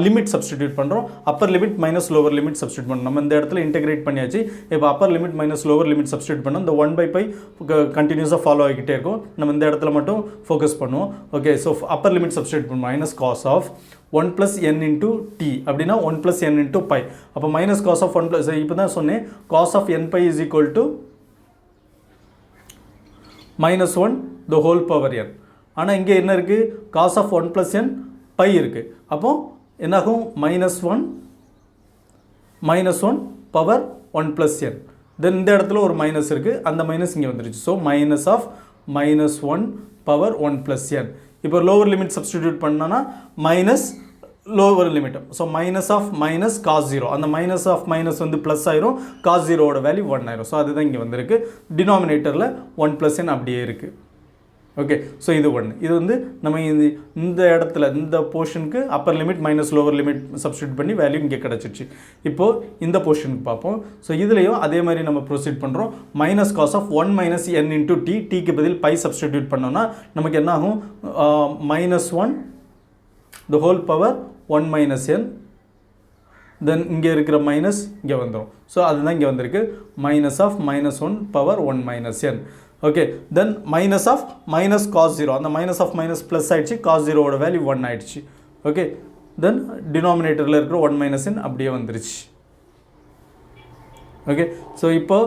லிமிட் சப்ஸ்டிடியூட் பண்ணுறோம். Appar limit minus lower limit substitute பண்ணணும். நம்ம இந்த இடத்துல இன்டகிரேட் பண்ணியாச்சு. இப்போ Appar limit minus lower limit substitute பண்ணோம். இந்த 1/π கண்டினியூஸாக ஃபாலோ ஆகிக்கிட்டே இருக்கும். நம்ம இந்த இடத்துல மட்டும் ஃபோக்கஸ் பண்ணுவோம். Okay. So upper limit substitute பண்ணுவோம். Minus cos of 1 + n × t அப்படின்னா 1 + n × π. அப்போ மைனஸ் காஸ் ஆஃப் 1 இப்போ தான் சொன்னேன், cos of nπ is equal to -1 the whole power n. ஆனால் இங்கே என்ன இருக்குது, காஸ் ஆஃப் 1 + n π இருக்குது. அப்போது என்னாகும், -1 பவர் 1 + n. தென் இந்த இடத்துல ஒரு மைனஸ் இருக்குது, அந்த மைனஸ் இங்கே வந்துருச்சு. So minus of -1 power 1 + n. இப்போ லோவர் லிமிட் சப்ஸ்டிடியூட் பண்ணோன்னா minus lower limit. So minus of minus cos 0, அந்த மைனஸ் ஆஃப் மைனஸ் வந்து ப்ளஸ் ஆயிரும், காஸ் 0வோட வேல்யூ 1 ஆயிரும். ஸோ அதுதான் இங்கே வந்திருக்கு. டினாமினேட்டரில் 1 + n அப்படியே இருக்குது. ஓகே. ஸோ இது 1. இது வந்து நம்ம இந்த இடத்துல இந்த போர்ஷனுக்கு upper limit minus lower limit substitute பண்ணி வேல்யூ இங்கே கிடச்சிருச்சு. இப்போது இந்த போர்ஷனுக்கு பார்ப்போம். ஸோ இதுலேயும் அதே மாதிரி நம்ம ப்ரொசீட் பண்ணுறோம். Minus cos of 1 - n × t, டீக்கு பதில் பை சப்ஸ்டிடியூட் பண்ணோன்னா நமக்கு என்ன ஆகும், -1 the whole power 1 - n. Then இங்கே இருக்கிற மைனஸ் இங்கே வந்துடும். ஸோ அதுதான் இங்கே வந்திருக்கு, minus of -1 power 1 - n. Okay. Then minus of minus cos 0, அந்த மைனஸ் ஆஃப் மைனஸ் ப்ளஸ் ஆகிடுச்சு, காஸ் 0வோட வேல்யூ 1 ஆகிடுச்சு. ஓகே. தென் டினாமினேட்டரில் இருக்கிற 1 - n அப்படியே வந்துருச்சு. ஓகே. ஸோ இப்போ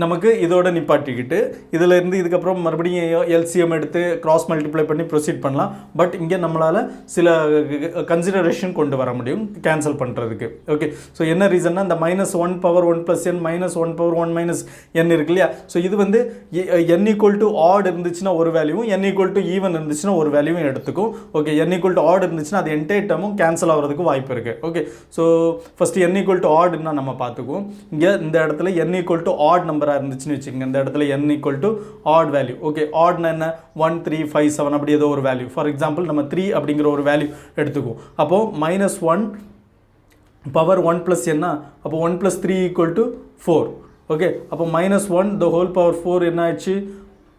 நமக்கு இதோட நிப்பாட்டிக்கிட்டு இதிலேருந்து இதுக்கப்புறம் மறுபடியும் எல்சிஎம் எடுத்து கிராஸ் மல்டிப்ளை பண்ணி ப்ரொசீட் பண்ணலாம். பட் இங்கே நம்மளால் சில கன்சிடரேஷன் கொண்டு வர முடியும் கேன்சல் பண்ணுறதுக்கு. ஓகே, ஸோ என்ன ரீசன்னா இந்த -1 பவர் 1 + n -1 பவர் 1 - n இருக்கு இல்லையா? ஸோ இது வந்து n = ஆட் இருந்துச்சுன்னா ஒரு வேல்யூவும் n = ஈவன் இருந்துச்சுன்னா ஒரு வேல்யூவும் எடுத்துக்கும். ஓகே, n = ஆட் இருந்துச்சுன்னா அது என்டையர் டேர்மும் கேன்சல் ஆகிறதுக்கு வாய்ப்பு இருக்குது. ஓகே, ஸோ ஃபஸ்ட்டு n = ஆட்னா நம்ம பார்த்துக்குவோம். இங்கே இந்த இடத்துல n = ஆட் நம்பராக இருந்துச்சுன்னு வச்சுக்கோங்க. இந்த இடத்துல n = ஆட் வேல்யூ. ஓகே, ஆட்னா என்ன 1 3 5 7 அப்படி ஏதோ ஒரு வேல்யூ. ஃபார் எக்ஸாம்பிள் நம்ம 3 அப்படிங்கிற ஒரு வேல்யூ எடுத்துக்குவோம். அப்போது -1 பவர் 1 + n அப்போ 1 + 3 = 4. ஓகே, அப்போ -1 the whole power 4 என்ன ஆயிடுச்சு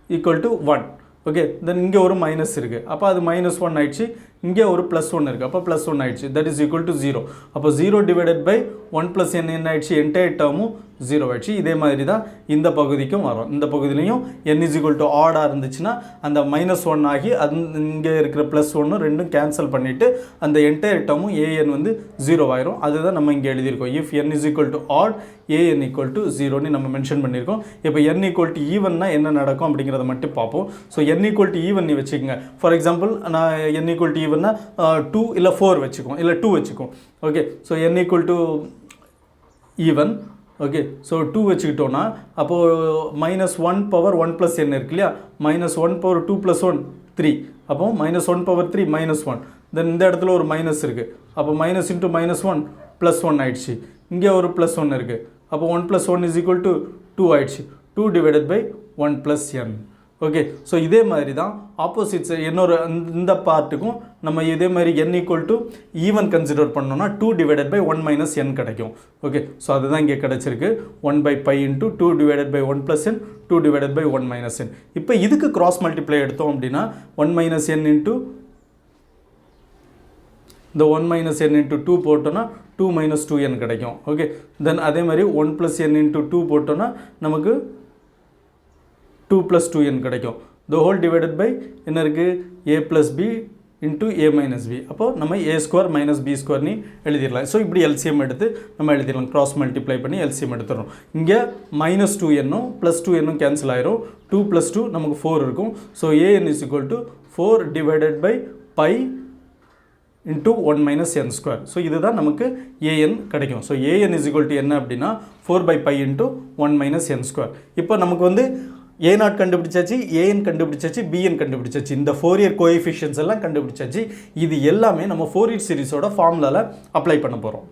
= 1. ஓகே, தென் இங்கே ஒரு மைனஸ் இருக்குது. அப்போ அது -1 ஆயிடுச்சு. இங்கே ஒரு +1 இருக்குது. அப்போ +1 ஆயிடுச்சு. That is equal to 0. அப்போ 0 டிவைடட் பை 1 + n என்ன ஆயிடுச்சு, என்டையர் டேர்மும் 0 ஆயிடுச்சு. இதே மாதிரி தான் இந்த பகுதிக்கும் வரும். இந்த பகுதியிலையும் n = ஆடாக இருந்துச்சுன்னா அந்த -1 ஆகி இங்கே இருக்கிற +1 ரெண்டும் கேன்சல் பண்ணிவிட்டு அந்த என்டையர் டேர்மும் an வந்து 0 ஆயிரும். அதுதான் நம்ம இங்கே எழுதியிருக்கோம். இஃப் n = ஆட் an = 0ன்னு நம்ம மென்ஷன் பண்ணியிருக்கோம். இப்போ n = ஈவன்னா என்ன நடக்கும் அப்படிங்கிறத மட்டும் பார்ப்போம். ஸோ n = ஈவன் வச்சுக்கோங்க. ஃபார் எக்ஸாம்பிள் நான் n = ஈவன்னா 2 இல்லை 4 வச்சுக்கோம், இல்லை 2 வச்சுக்கோம். Okay, so n = even. Okay, so 2 வச்சுக்கிட்டோன்னா அப்போது -1 பவர் 1 + n இருக்கு இல்லையா, -1 பவர் 2 + 1 3. அப்போ -1 பவர் 3 -1. தென் இந்த இடத்துல ஒரு மைனஸ் இருக்குது. அப்போ -(-1 +1 ஆயிடுச்சு. இங்கே ஒரு +1 இருக்குது. அப்போ 1 + 1 = 2 ஆயிடுச்சு. 2 divided by 1 + n. Okay, so இதே மாதிரி தான் ஆப்போசிட்ஸ் இன்னொரு இந்த பார்ட்டுக்கும் நம்ம இதே மாதிரி n = ஈவன் கன்சிடர் பண்ணோம்னா 2 டிவைடட் பை 1 - n கிடைக்கும். ஓகே, ஸோ அதுதான் இங்கே கிடச்சிருக்கு. 1/π × 2 divided by 1 + n 2 divided by 1 - n. இப்போ இதுக்கு கிராஸ் மல்டிப்ளை எடுத்தோம் அப்படின்னா 1 - n இன்ட்டு இந்த 1 - n × 2 போட்டோன்னா 2 - 2n கிடைக்கும். ஓகே, தென் அதே மாதிரி 1 + n × 2 போட்டோன்னா நமக்கு 2 + 2n கிடைக்கும். the whole divided by என்ன இருக்குது, a + b × a - b. அப்போது நம்ம a² - b² நீ எழுதிடலாம். ஸோ இப்படி எல்சிஎம் எடுத்து நம்ம எழுதிடலாம். கிராஸ் மல்டிப்ளை பண்ணி எல்சிஎம் எடுத்துடுறோம். இங்கே -2n +2n கேன்சல் ஆயிரும். 2 + 2 நமக்கு 4 இருக்கும். So an = 4 divided by π × 1 - n². So இதுதான் நமக்கு an கிடைக்கும். ஸோ an = என்ன அப்படின்னா 4/π × 1 - n². இப்போ நமக்கு வந்து a0 கண்டுபிடிச்சாச்சு, an கண்டுபிடிச்சாச்சு, bn கண்டுபிடிச்சாச்சு. இந்த ஃபோரியர் கோஎஃபிஷியன்ட்ஸ் எல்லாம் கண்டுபிடிச்சாச்சு. இது எல்லாமே நம்ம ஃபோரியர் சீரிஸோட ஃபார்முலாவில் அப்ளை பண்ண போகிறோம்.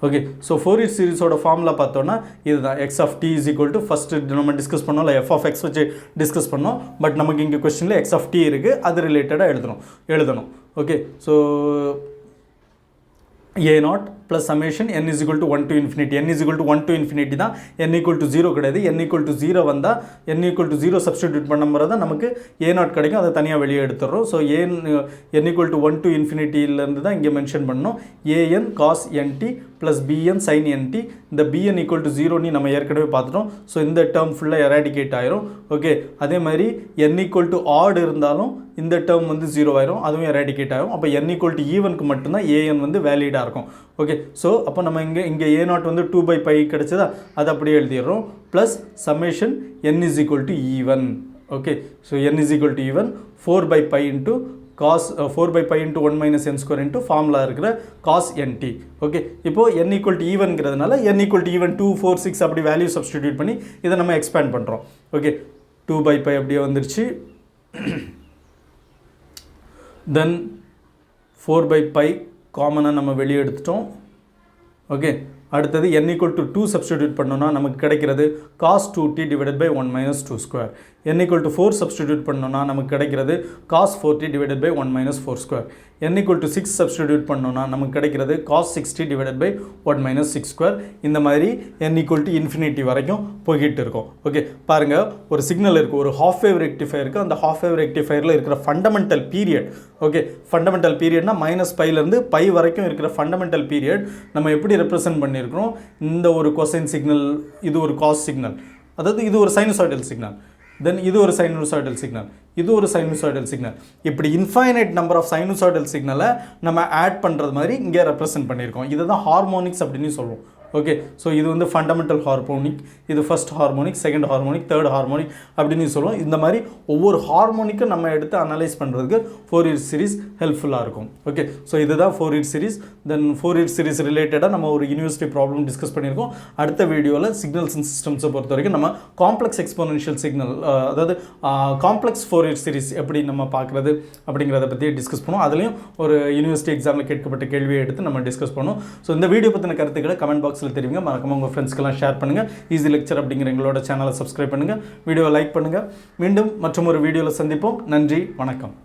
ஓகே, ஸோ ஃபோரியர் சீரிஸோட ஃபார்முலா பார்த்தோன்னா இதுதான். x(t) = ஃபஸ்ட்டு நம்ம டிஸ்கஸ் பண்ணோம், இல்லை f(x) வச்சு டிஸ்கஸ் பண்ணோம். பட் நமக்கு இங்கே கொஸ்டினில் x(t) இருக்குது, அது ரிலேட்டடாக எழுதணும். Okay, so a0 + summation n = 1 to infinity. n = 1 to infinity தான், n = 0 கிடையாது. n = 0 வந்தால் n = 0 சப்ஸ்டிடியூட் பண்ண முறை தான் நமக்கு a0 கிடைக்கும். அதை தனியாக வெளியே எடுத்துடுறோம். ஸோ n = 1 to infinity-லேருந்து தான் இங்கே மென்ஷன் பண்ணோம். an cos nt + bn sin nt. இந்த bn = 0 நீ நம்ம ஏற்கனவே பார்த்துட்டோம். ஸோ இந்த டேர்ம் ஃபுல்லாக எராடிகேட் ஆயிரும். ஓகே, அதே மாதிரி n = ஆட் இருந்தாலும் இந்த டேர்ம் வந்து 0 ஆயிரும், அதுவும் எராடிகேட் ஆகும். அப்போ n = ஈவனுக்கு மட்டும்தான் an வந்து வேலிடாக இருக்கும். ஓகே, ஸோ அப்போ நம்ம இங்கே a0 வந்து 2/π கிடைச்சதா, அதை அப்படியே எழுதிடுறோம். Plus summation n = even. Okay, so n = even 4/π × cos 4/π × 1 - n² formula இருக்கிற cos nt. ஓகே, இப்போது n = ஈவன்கிறதுனால n = ஈவன் 2 4 6 அப்படி வேல்யூ சப்ஸ்டிடியூட் பண்ணி இதை நம்ம எக்ஸ்பேண்ட் பண்ணுறோம். ஓகே, 2/π அப்படியே வந்துருச்சு. தென் 4/π காமனாக நம்ம வெளியே எடுத்துட்டோம். ஓகே, அடுத்தது n = 2 சப்ஸ்டிடியூட் பண்ணோன்னா நமக்கு கிடைக்கிறது cos 2t divided by 1 - 2². n = 4 substitute பண்ணோன்னா நமக்கு கிடைக்கிறது cos 4t divided by 1 - 4². n = 6 substitute பண்ணோன்னா நமக்கு கிடைக்கிறது cos 6t டிவைடட் பை 1 - 6². இந்த மாதிரி n = infinity வரைக்கும் போய்கிட்டு இருக்கும். ஓகே, பாருங்கள், ஒரு சிக்னல் இருக்குது, ஒரு ஹாஃப் வேவ் ரெக்டிஃபையர் இருக்குது. அந்த ஹாஃப் வேவ் ரெக்டிஃபையரில் இருக்கிற ஃபண்டமெண்டல் பீரியட். ஓகே, ஃபண்டமெண்டல் பீரியட்னா -π π வரைக்கும் இருக்கிற ஃபண்டமெண்டல் பீரியட் நம்ம எப்படி ரெப்ரசென்ட் பண்ணியிருக்கிறோம். இந்த ஒரு கொசைன் சிக்னல், இது ஒரு காஸ் சிக்னல், அதாவது இது ஒரு சைனசாய்டல் சிக்னல், தென் இது ஒரு சைனசாய்டல் சிக்னல். இது ஒரு சைனூசாய்டல் சிக்னல். இப்படி இன்ஃபைனைட் நம்பர் ஆஃப் சைனூசாய்டல் சிக்னலை நம்ம ஆட் பண்ணுறது மாதிரி இங்கே ரெப்ரசென்ட் பண்ணியிருக்கோம். இதை தான் ஹார்மோனிக்ஸ் அப்படின்னு சொல்லுவோம். ஓகே, ஸோ இது வந்து ஃபண்டமெண்டல் ஹார்மோனிக், இது first harmonic, second harmonic, third harmonic அப்படின்னு சொல்லுவோம். இந்த மாதிரி ஒவ்வொரு ஹார்மோனிக்கும் நம்ம எடுத்து அனலைஸ் பண்ணுறதுக்கு ஃபோரியர் சீரிஸ் ஹெல்ப்ஃபுல்லாக இருக்கும். ஓகே, ஸோ இதுதான் ஃபோரியர் சீரிஸ். தென் ஃபோரியர் சீரிஸ் ரிலேட்டடாக நம்ம ஒரு யூனிவர்சிட்டி ப்ராப்ளம் டிஸ்கஸ் பண்ணியிருக்கோம். அடுத்த வீடியோவில் சிக்னல்ஸ் அண்ட் சிஸ்டம்ஸை பொறுத்த வரைக்கும் நம்ம காம்ப்ளெக்ஸ் எக்ஸ்போனென்ஷியல் சிக்னல், அதாவது காம்ப்ளெக்ஸ் ஃபோரியர் சீரிஸ் எப்படி நம்ம பார்க்குறது அப்படிங்கிறத பற்றி டிஸ்கஸ் பண்ணுவோம். அதுலேயும் ஒரு யூனிவர்சிட்டி எக்ஸாமில் கேட்கப்பட்ட கேள்வியை எடுத்து நம்ம டிஸ்கஸ் பண்ணுவோம். ஸோ இந்த வீடியோ பற்றின கருத்துக்களை கமெண்ட் பாக்ஸ் தெரிவிங்க. மறக்காம உங்கள் ஃப்ரெண்ட்ஸ்க்கெல்லாம் ஷேர் பண்ணுங்கள். ஈஸி லெக்சர் அப்படிங்கிற எங்களோட சேனலை சப்ஸ்கிரைப் பண்ணுங்கள், வீடியோவை லைக் பண்ணுங்கள். மீண்டும் மற்றும் ஒரு வீடியோவில் சந்திப்போம். நன்றி, வணக்கம்.